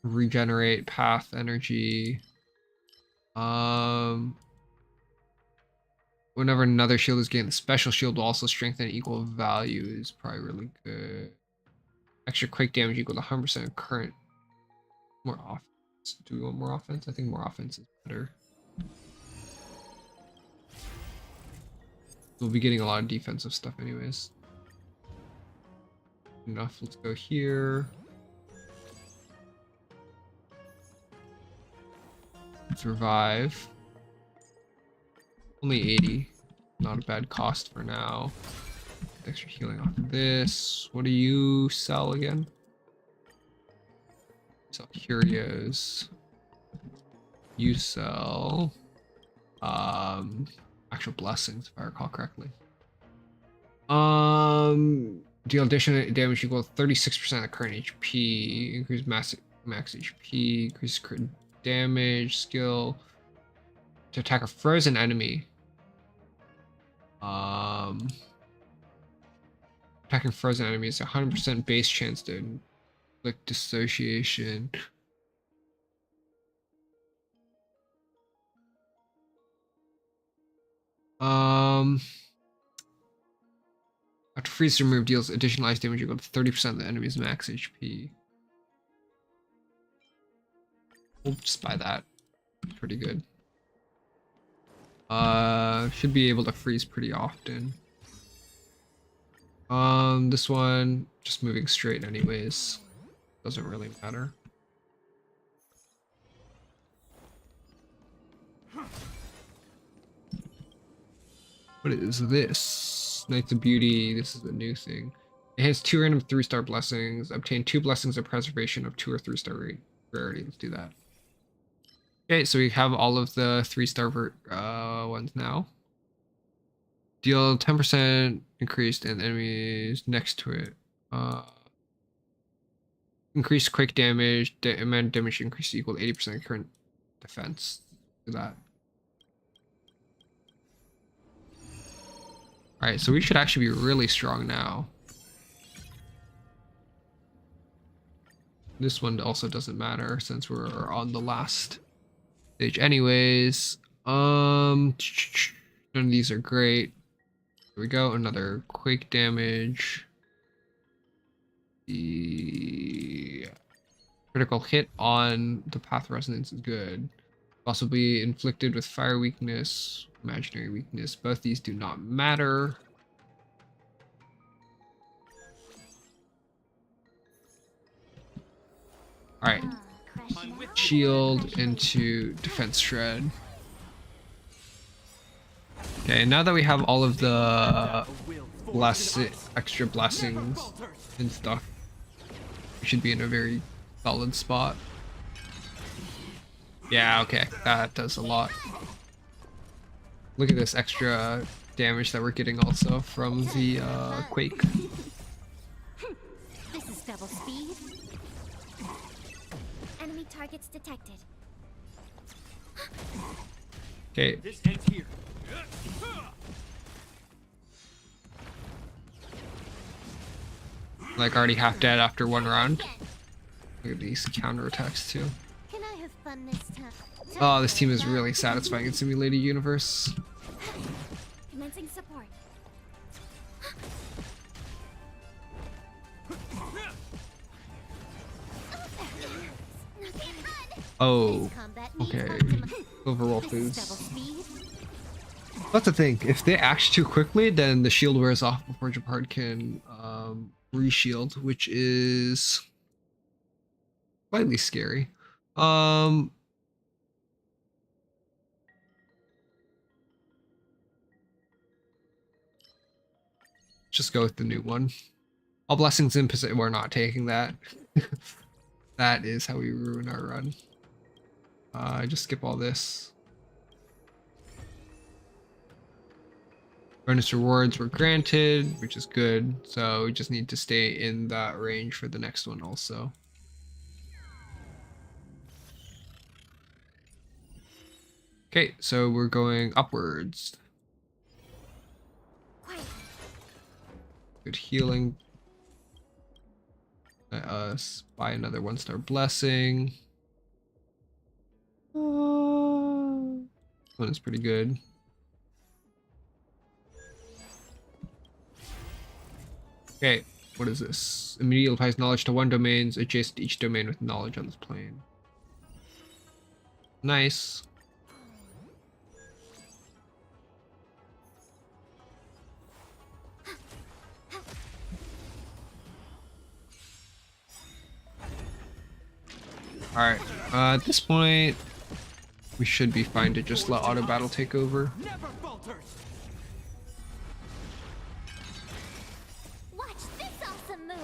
Regenerate path energy. Whenever another shield is gained, the special shield will also strengthen equal value is probably really good. Extra quick damage equal to 100% of current. More offense. Do we want more offense? I think more offense is better. We'll be getting a lot of defensive stuff anyways. Enough, let's go here. Let's revive. Only 80. Not a bad cost for now. Extra healing off of this. What do you sell again? Sell curios. You sell actual blessings, if I recall correctly. Deal additional damage equal to 36% of current HP. Increase max HP. Increase crit damage. Skill to attack a frozen enemy. Attacking frozen enemies, 100% base chance to inflict dissociation. After freeze remove deals additional ice damage equal to 30% of the enemy's max HP. We'll just buy that. Pretty good. Should be able to freeze pretty often. This one just moving straight anyways. Doesn't really matter. What is this? Knights of Beauty. This is a new thing. It has 2 random 3-star blessings. Obtain 2 blessings of preservation of 2 or 3-star rarity. Let's do that. Okay, so we have all of the 3-star ones now. Deal 10% increased and enemies next to it. Increased quick damage. Amount of damage increase equal to 80% of current defense. Do that. Alright, so we should actually be really strong now. This one also doesn't matter since we're on the last stage anyways. None of these are great. Here we go, another quake damage. The critical hit on the path resonance is good. Possibly inflicted with fire weakness, imaginary weakness. Both these do not matter. Alright. Shield into defense shred. Okay, now that we have all of the extra blessings and stuff, we should be in a very solid spot. Yeah, okay, that does a lot. Look at this extra damage that we're getting also from the quake. This is double speed. Enemy targets detected. Okay. This ends here. Like already half dead after one round. Look at these counter attacks too. Can I have fun this time? Oh, this team is really satisfying in Simulated Universe. Commencing support. Oh, Combat needs okay. optimi- Overall This is double foods. speed. That's the thing. If they act too quickly, then the shield wears off before Japard can re-shield, which is slightly scary. Just go with the new one. All blessings in position. We're not taking that. That is how we ruin our run. Just skip all this. Bonus rewards were granted, which is good. So we just need to stay in that range for the next one also. Okay, so we're going upwards. Quiet. Good healing. Let us buy another 1-star blessing. This one is pretty good. Okay, what is this? Immediately applies knowledge to 1 domain, adjacent to each domain with knowledge on this plane. Nice. At this point, we should be fine to just let auto battle take over. Never falters. Watch this awesome move.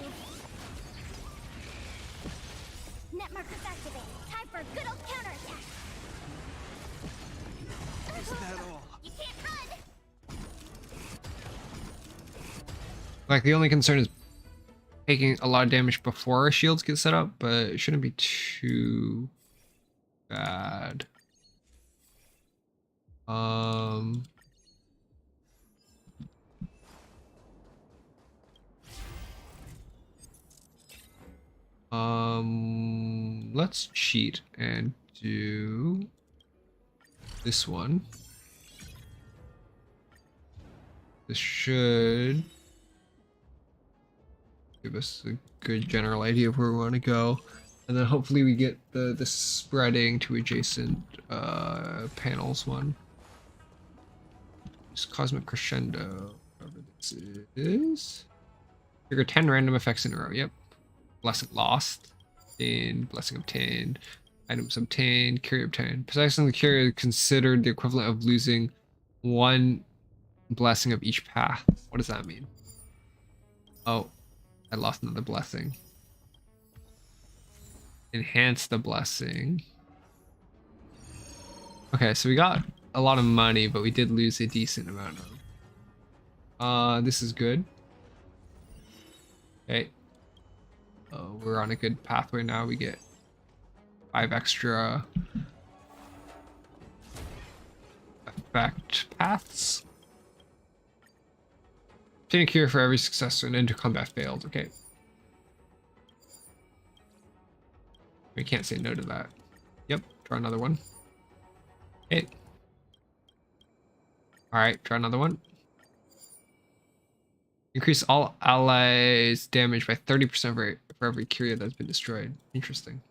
Net markers activated. Time for a good old counterattack. Is that all? You can't run. Like, the only concern is taking a lot of damage before our shields get set up, but it shouldn't be too bad. Let's cheat and do this one. This should give us a good general idea of where we want to go, and then hopefully we get the spreading to adjacent panels one. Just cosmic crescendo, whatever this is. Trigger 10 random effects in a row. Yep. Blessing lost. Obtained. Blessing obtained. Items obtained. Curie obtained. Possessing the Curie is considered the equivalent of losing one blessing of each path. What does that mean? Oh, I lost another blessing. Enhance the blessing. Okay, so we got a lot of money, but we did lose a decent amount of. This is good. Okay. We're on a good pathway now. We get 5 extra effect paths. Obtain a cure for every success when enter combat failed. Okay. We can't say no to that. Yep, draw another one. Okay. Alright, try another one. Increase all allies' damage by 30% for every Curia that's been destroyed. Interesting.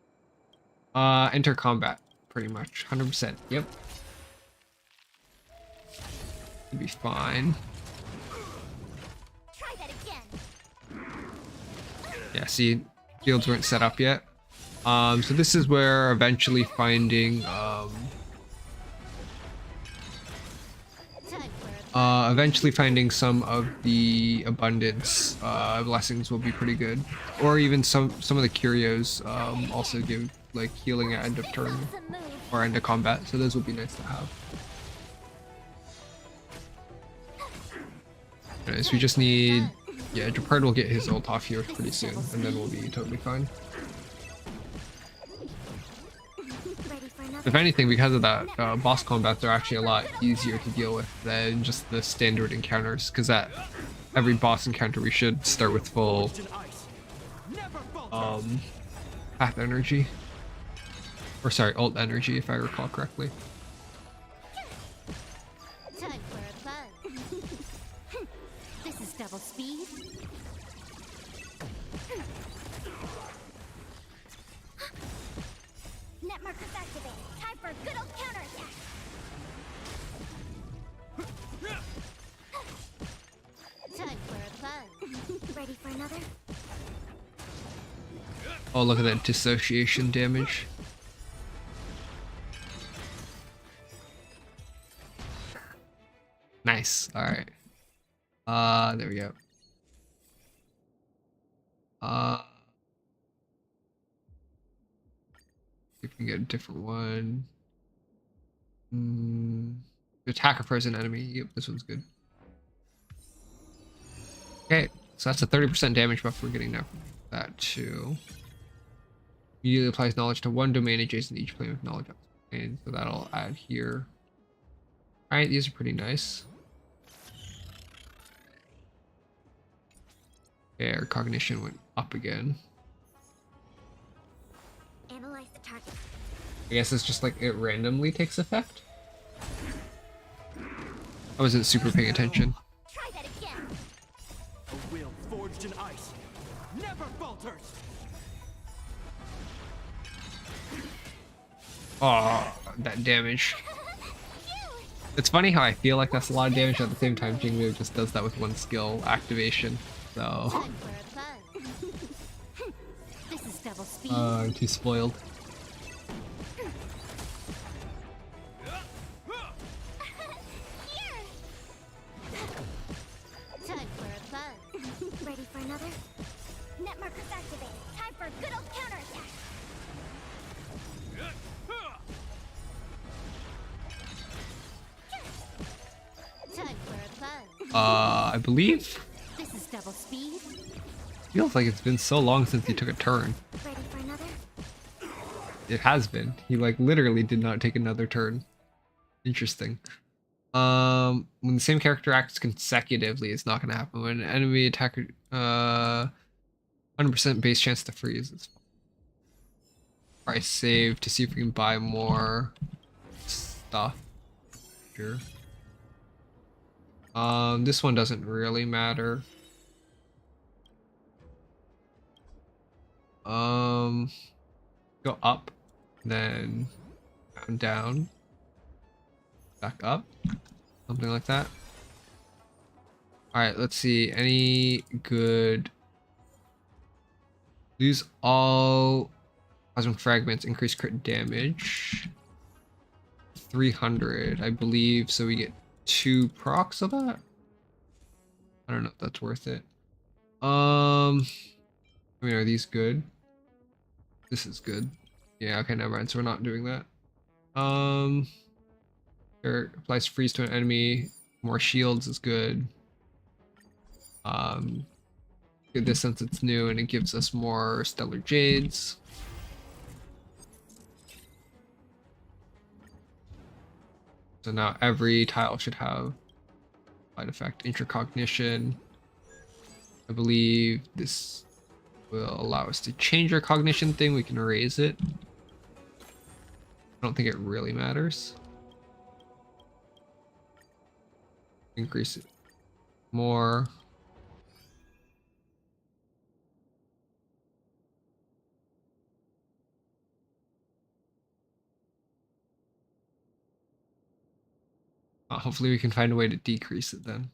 Enter combat, pretty much. 100%. Yep. Should be fine. Try that again. Yeah, see, fields weren't set up yet. So this is where eventually finding some of the abundance blessings will be pretty good, or even some of the curios also give like healing at end of turn or end of combat, so those will be nice to have. Anyways, we just need, yeah, Japard will get his ult off here pretty soon, and then we'll be totally fine. If anything, because of that, boss combats are actually a lot easier to deal with than just the standard encounters, because at every boss encounter we should start with full path energy. Or sorry, ult energy, if I recall correctly. Time for a fun. This is double speed. Net markers activated. Time for a good old counterattack. Time for a fun. Ready for another? Oh, look at that dissociation damage. Nice. All right. There we go. If we can get a different one. Attack a frozen enemy. Yep, this one's good. Okay, so that's a 30% damage buff we're getting now from that too. Immediately applies knowledge to one domain adjacent to each plane with knowledge. And so that'll add here. Alright, these are pretty nice. Okay, our cognition went up again. Analyze the target. I guess it's just like it randomly takes effect. I wasn't super paying attention. Try that again. A will forged in ice never falters. Oh, that damage. It's funny how I feel like that's a lot of damage, at the same time Jingmu just does that with one skill activation. So Time for a fun. This is double speed. I'm too spoiled. I believe. This is double speed. Feels like it's been so long since he took a turn. Ready for another? It has been. He like literally did not take another turn. Interesting. When the same character acts consecutively, it's not gonna happen. When an enemy attacker 100% base chance to freeze. It's probably save to see if we can buy more stuff. Sure. This one doesn't really matter. Go up, then down, back up, something like that. All right, let's see. Any good? Lose all cosmic fragments, increase crit damage. 300, I believe. So we get 2 procs of that. I don't know if that's worth it. I mean, are these good? This is good. Yeah, okay, never mind. So we're not doing that. There applies freeze to an enemy. More shields is good. Good this since it's new and it gives us more stellar jades. So now every tile should have side effect intracognition. I believe this will allow us to change our cognition thing. We can raise it. I don't think it really matters. Increase it more. Hopefully we can find a way to decrease it then.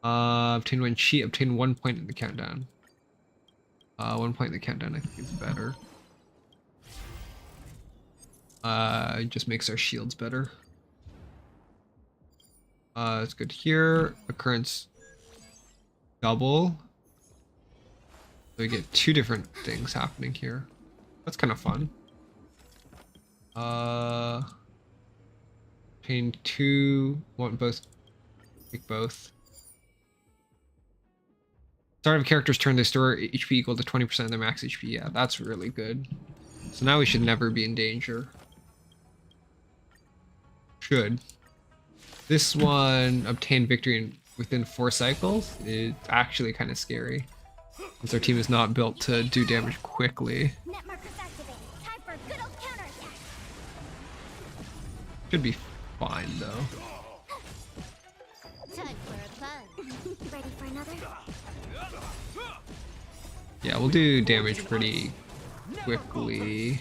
Obtain 1 cheat, obtain 1 point in the countdown. 1 point in the countdown I think is better. It just makes our shields better. It's good here. Occurrence double. So we get 2 different things happening here. That's kind of fun. Obtain 2, want both, take both. Start of a character's turn, they store HP equal to 20% of their max HP. Yeah, that's really good. So now we should never be in danger. Should. This one, obtain victory within 4 cycles, is actually kind of scary. Since our team is not built to do damage quickly. Net markers activated. Time for a good old counterattack. Should be fine though. Time for a fun. Ready for another? Yeah, we'll do damage pretty quickly.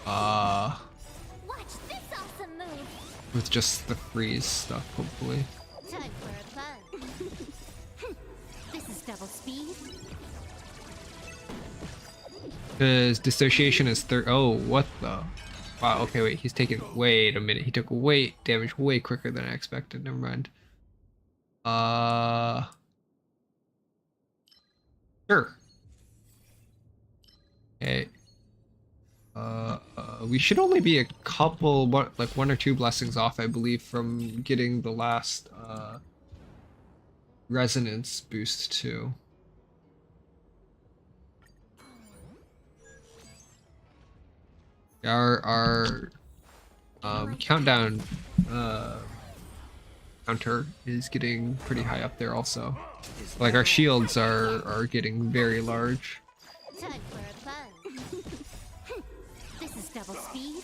Watch this awesome move. With just the freeze stuff, hopefully. Time for a fun. This is double speed. Because dissociation is oh, what the? Wow, okay, wait, he's taking, wait a minute, he took damage way quicker than I expected, never mind. Sure. Okay. We should only be a couple, like 1 or 2 blessings off, I believe, from getting the last, resonance boost too. Our countdown counter is getting pretty high up there also. Like our shields are getting very large. Time for a fun. This is double speed.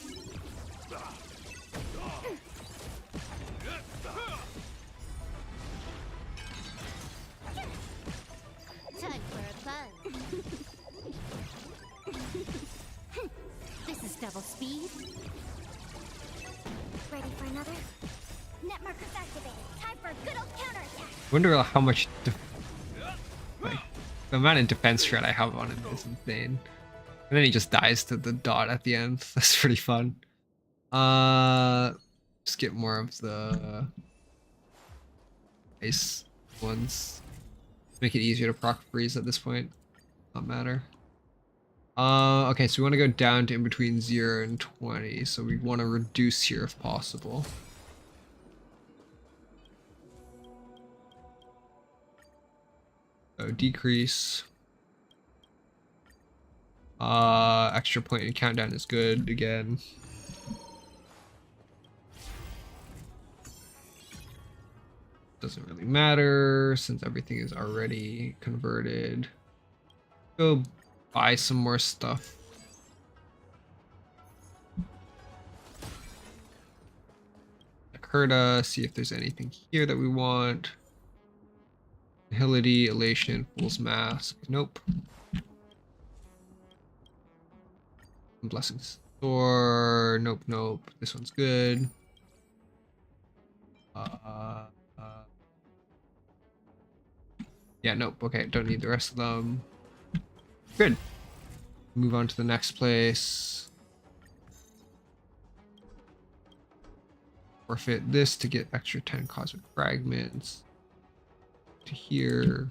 Time for a fun. This is double speed. Ready for another? Net markers activated. Time for a good old counterattack. Wonder how much like the amount of defense shred I have on him is insane. And then he just dies to the dot at the end. That's pretty fun. Just get more of the ice ones. Make it easier to proc freeze at this point. Not matter. Okay, so we want to go down to in between 0 and 20, so we want to reduce here if possible. So decrease. Extra point and countdown is good again. Doesn't really matter since everything is already converted. Go buy some more stuff. Herda, see if there's anything here that we want. Agility, Elation, Fool's Mask. Nope. Blessings. Or nope, nope. This one's good. Yeah, nope. Okay, don't need the rest of them. Good. Move on to the next place. Forfeit this to get extra 10 cosmic fragments. To here.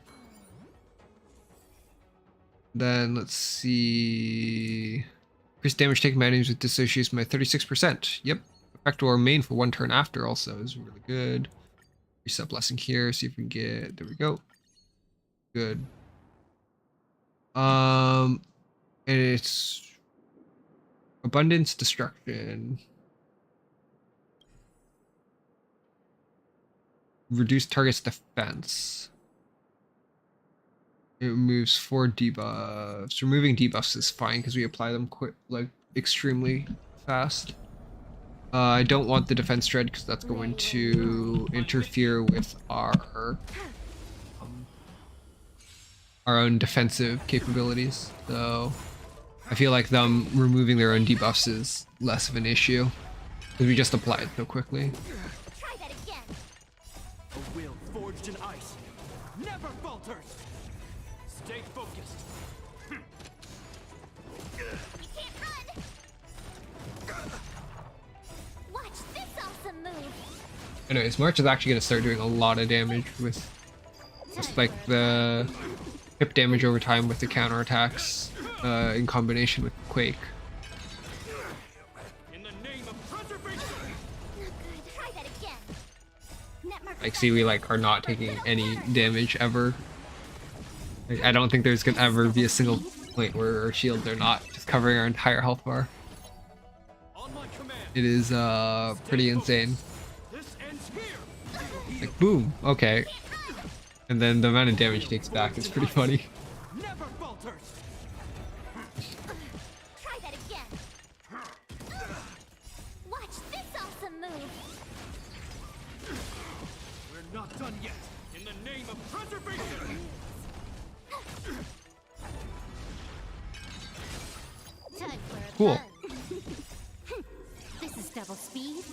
Then let's see. Increase damage taken by enemies with dissociation by 36%. Yep. Effect will remain for 1 turn after also is really good. Reset blessing here. See if we can get. There we go. Good. And it's abundance, destruction. Reduce target's defense. It removes 4 debuffs. Removing debuffs is fine because we apply them extremely fast. I don't want the defense dread because that's going to interfere with our own defensive capabilities. So I feel like them removing their own debuffs is less of an issue because we just apply it so quickly. Try that again. A will forged in ice never falters. Stay focused. You can't run. Watch this awesome move. Anyways, March is actually going to start doing a lot of damage with just like the hip damage over time with the counterattacks in combination with Quake. In the name of preservation. Not good. Try that again. Net marker Like, see, we are not taking any damage ever. I don't think there's gonna ever be a single point where our shields are not just covering our entire health bar. On my command. It is pretty insane. This ends here. Like, boom, okay. And then the amount of damage he takes back is pretty funny. Never falters. Try that again. Watch this awesome move. We're not done yet. In the name of preservation. Time for a Cool. fun. This is double speed.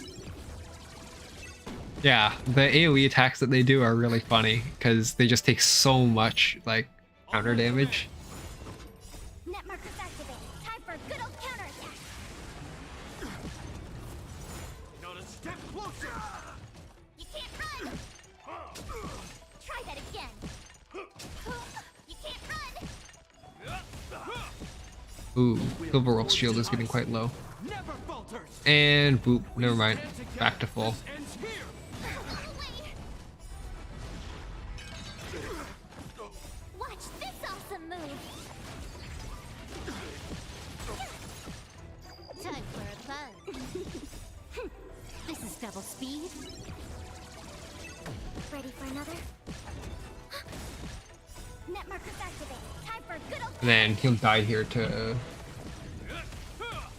Yeah, the AoE attacks that they do are really funny because they just take so much counter damage. Net markers activated. Time for a good old counterattack. Not a step closer. You can't run. Try that again. You can't run. Ooh, Silver Wolf's shield is getting quite low. Never falters. And boop, never mind. Back to full. This ends here. Watch this awesome move. Time for a fun. This is double speed. Ready for another? Net markers activated. Time for a good old. And then he'll die here to...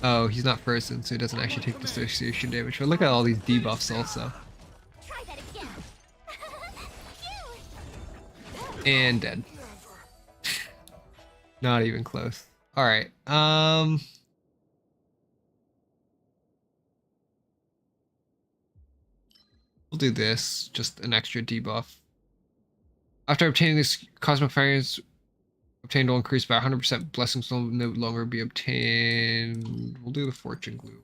Oh, he's not frozen, so he doesn't actually take dissociation damage. But look at all these debuffs also. Try that again. Phew. And dead. Not even close. Alright, we'll do this, just an extra debuff. After obtaining this, cosmic fragments obtained will increase by 100%. Blessings will no longer be obtained. We'll do the fortune glue.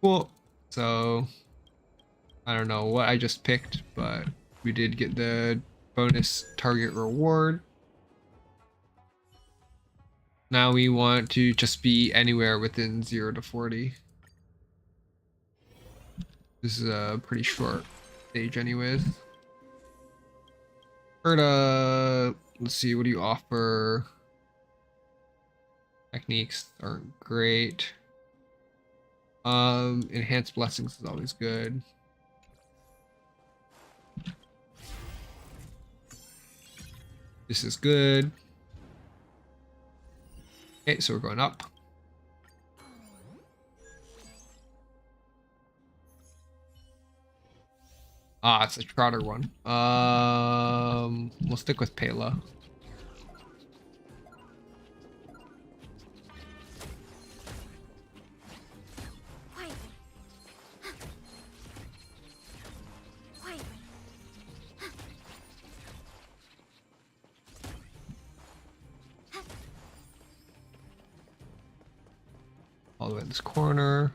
Cool. So, I don't know what I just picked, but we did get the bonus target reward. Now we want to just be anywhere within 0 to 40. This is a pretty short stage anyways. Let's see, what do you offer? Techniques aren't great. Enhanced blessings is always good. This is good. Okay, so we're going up. Ah, it's a Trotter one. We'll stick with Pela. All the way in this corner.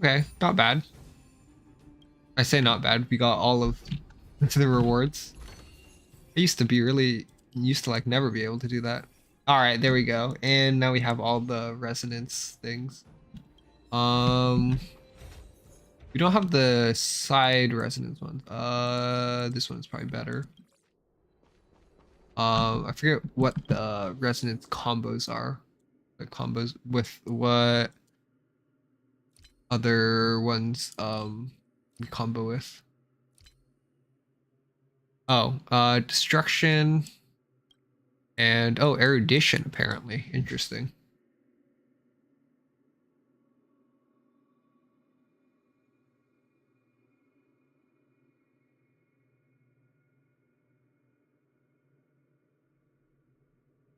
Okay, not bad. I say not bad. We got all of the rewards. I used to like never be able to do that. All right, there we go. And now we have all the resonance things. We don't have the side resonance ones. This one's probably better. I forget what the resonance combos are. The combos with what other ones we combo with. Oh, destruction and erudition apparently. Interesting.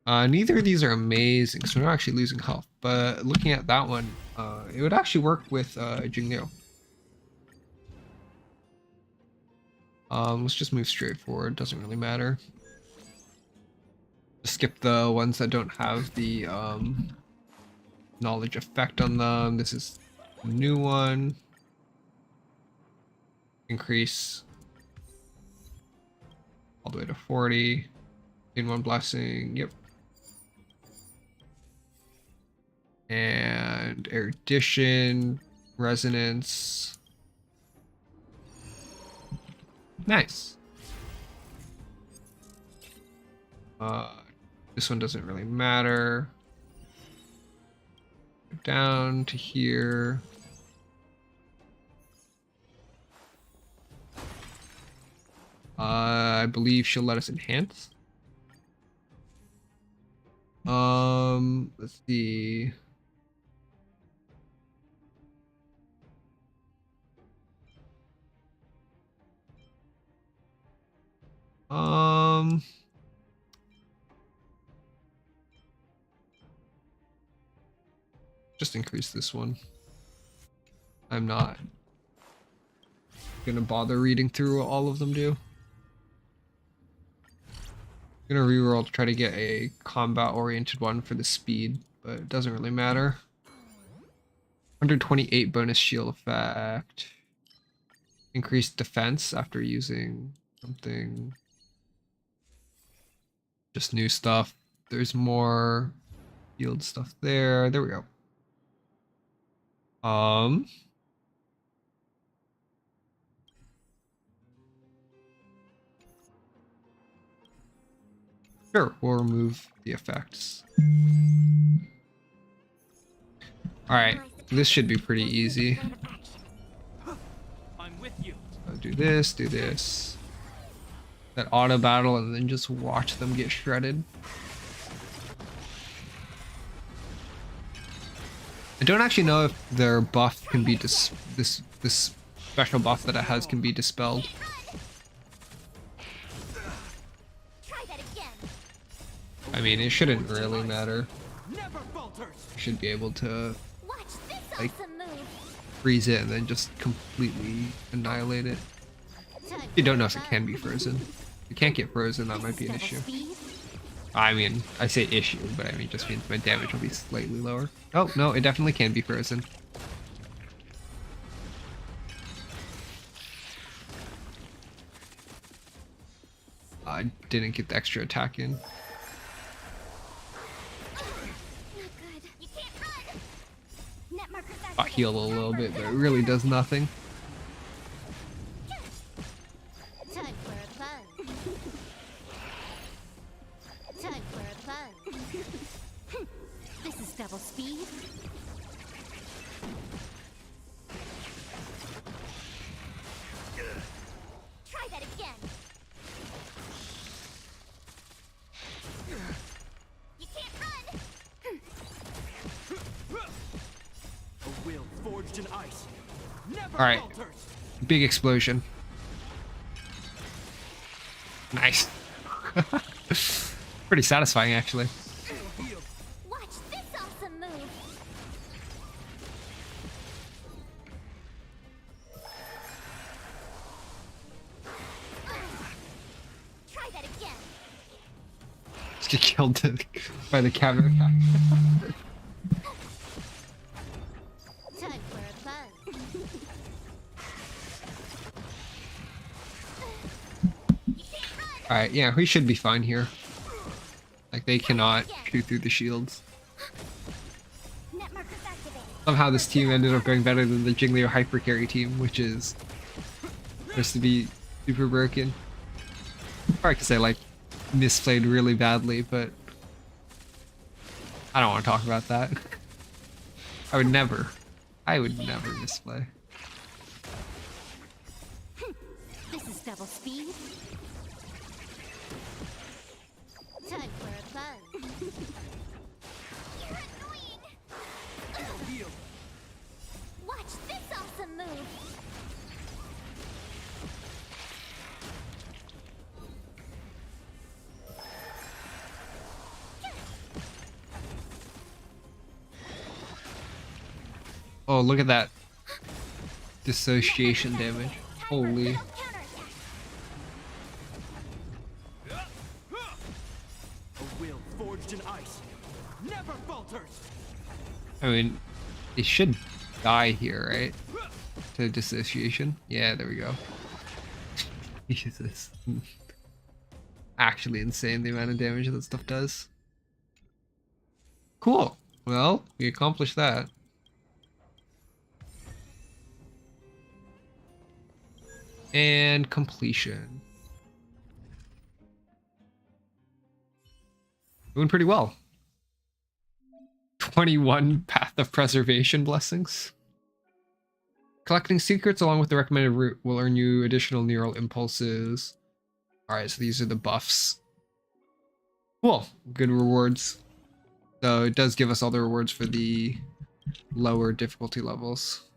Neither of these are amazing, so we're not actually losing health. But looking at that one, it would actually work with Jingliu. Let's just move straight forward. Doesn't really matter. Just skip the ones that don't have the knowledge effect on them. This is a new one. Increase all the way to 40. In one blessing. Yep. And erudition, resonance. Nice. This one doesn't really matter. Down to here. I believe she'll let us enhance. Let's see. Just increase this one. I'm not gonna bother reading through what all of them do. I'm gonna reroll to try to get a combat oriented one for the speed, but it doesn't really matter. 128 bonus shield effect. Increased defense after using something. Just new stuff. There's more field stuff there. There we go. Sure, we'll remove the effects. Alright, this should be pretty easy. I'm with you. So do this. That auto battle, and then just watch them get shredded. I don't actually know if their buff can be this special buff that it has can be dispelled. Try that again. I mean, it shouldn't really matter. Never falters. You should be able to Watch this Like- awesome move. freeze it and then just completely annihilate it. Time You don't for know a if it fun. can be frozen. If it can't get frozen, that might be an Double issue. speed. I mean, I say issue, but I mean just means my damage will be slightly lower. Oh, no, it definitely can be frozen. didn't get the extra attack in. Not good. You can't run. Net markers Got activated. healed a little bit, but it really does nothing. Time for a fun. Time for a fun. This is double speed. Try that again. You can't run. A will forged in ice never All right. falters. Big explosion. Nice. Pretty satisfying, actually. Heal. Watch this awesome move. Try that again. Just get killed by the camera. Time for a fun. You can't run. Alright, yeah, we should be fine here. Like, they cannot shoot through the shields. Net markers activated. Somehow this team ended up going better than the Jinglio Hyper Carry team, which is supposed to be super broken. Probably because I, like, misplayed really badly, but I don't want to talk about that. I would never misplay. This is double speed. Time for a fun. You're annoying. Heal. Watch this awesome move. Oh, look at that dissociation damage. Holy. A will forged in ice never falters. I mean, they should die here, right? To dissociation. Yeah, there we go. Jesus. Actually insane the amount of damage that stuff does. Cool. Well, we accomplished that. And completion. Doing pretty well. 21 Path of Preservation blessings. Collecting secrets along with the recommended route will earn you additional neural impulses. Alright, so these are the buffs. Cool. Good rewards. So it does give us all the rewards for the lower difficulty levels.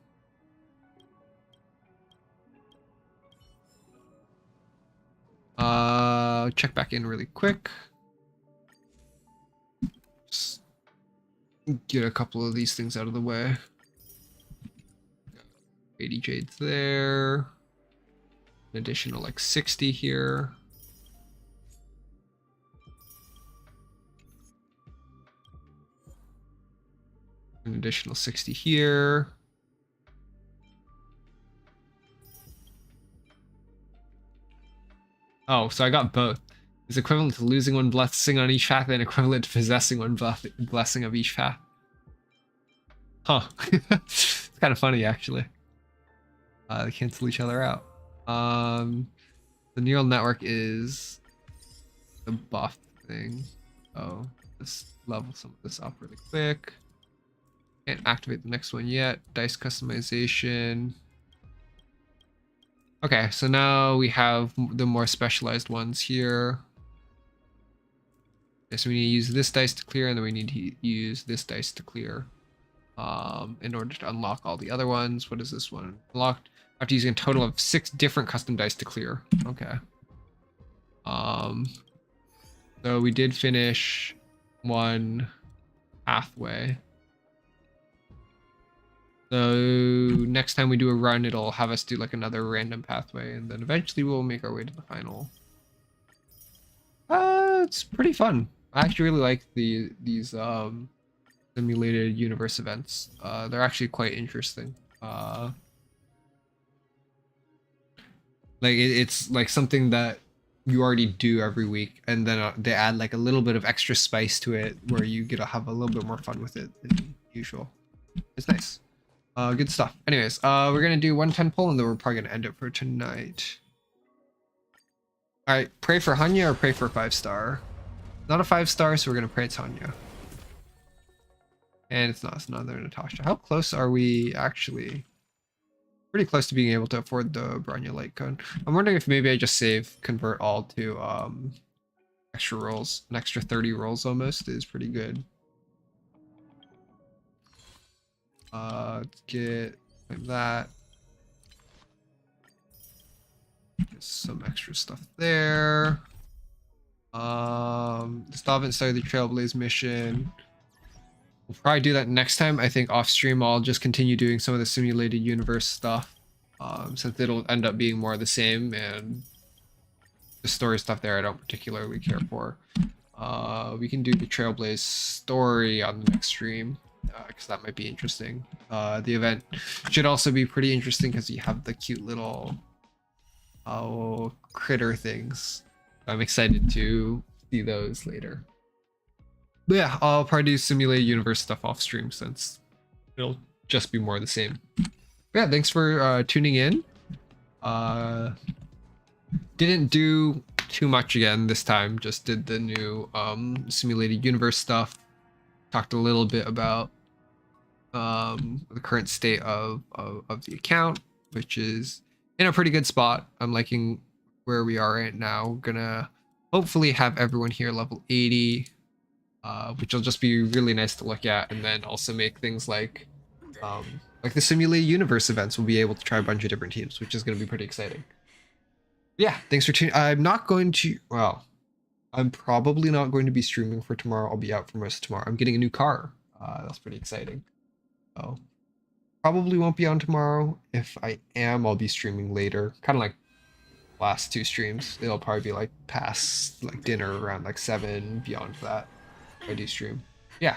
Check back in really quick. Just get a couple of these things out of the way. 80 jades there. An additional like 60 here. An additional 60 here. Oh, so I got both. It's equivalent to losing one blessing on each path and equivalent to possessing one blessing of each path. Huh. It's kind of funny, actually. They cancel each other out. The neural network is the buff thing. Oh, let's level some of this up really quick. Can't activate the next one yet. Dice customization. Okay, so now we have the more specialized ones here. Okay, so we need to use this dice to clear, and then we need to use this dice to clear. In order to unlock all the other ones. What is this one? Unlocked after using a total of 6 different custom dice to clear. Okay. So we did finish one pathway. So next time we do a run, it'll have us do like another random pathway, and then eventually we'll make our way to the final. It's pretty fun. I actually really like these simulated universe events. They're actually quite interesting. Like it's like something that you already do every week, and then they add like a little bit of extra spice to it where you get to have a little bit more fun with it than usual. It's nice. Good stuff. Anyways, we're gonna do 110 pull, and then we're probably gonna end it for tonight. All right, pray for Hanya or pray for a 5-star. Not a 5-star, so we're gonna pray it's Hanya. And it's not another Natasha. How close are we actually? Pretty close to being able to afford the Bronya light cone. I'm wondering if maybe I just save convert all to extra rolls. An extra 30 rolls almost is pretty good. Let's get like that. Get some extra stuff there. Still haven't started the Trailblaze mission. We'll probably do that next time. I think off stream I'll just continue doing some of the simulated universe stuff, since it'll end up being more of the same, and the story stuff there I don't particularly care for. We can do the Trailblaze story on the next stream, because that might be interesting. The event should also be pretty interesting because you have the cute little critter things. I'm excited to see those later. But yeah, I'll probably do simulated universe stuff off stream since it'll just be more of the same. But yeah, thanks for tuning in. Didn't do too much again this time, just did the new simulated universe stuff. Talked a little bit about the current state of the account, which is in a pretty good spot. I'm liking where we are right now. Gonna hopefully have everyone here level 80. Which will just be really nice to look at, and then also make things like the simulated universe events. We'll be able to try a bunch of different teams, which is going to be pretty exciting. Yeah, thanks for tuning. I'm probably not going to be streaming for tomorrow. I'll be out for most of tomorrow. I'm getting a new car. That's pretty exciting. So probably won't be on tomorrow. If I am, I'll be streaming later, kind of like last 2 streams. It'll probably be like past like dinner around like 7, beyond that. I do stream. Yeah.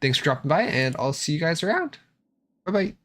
Thanks for dropping by, and I'll see you guys around. Bye bye.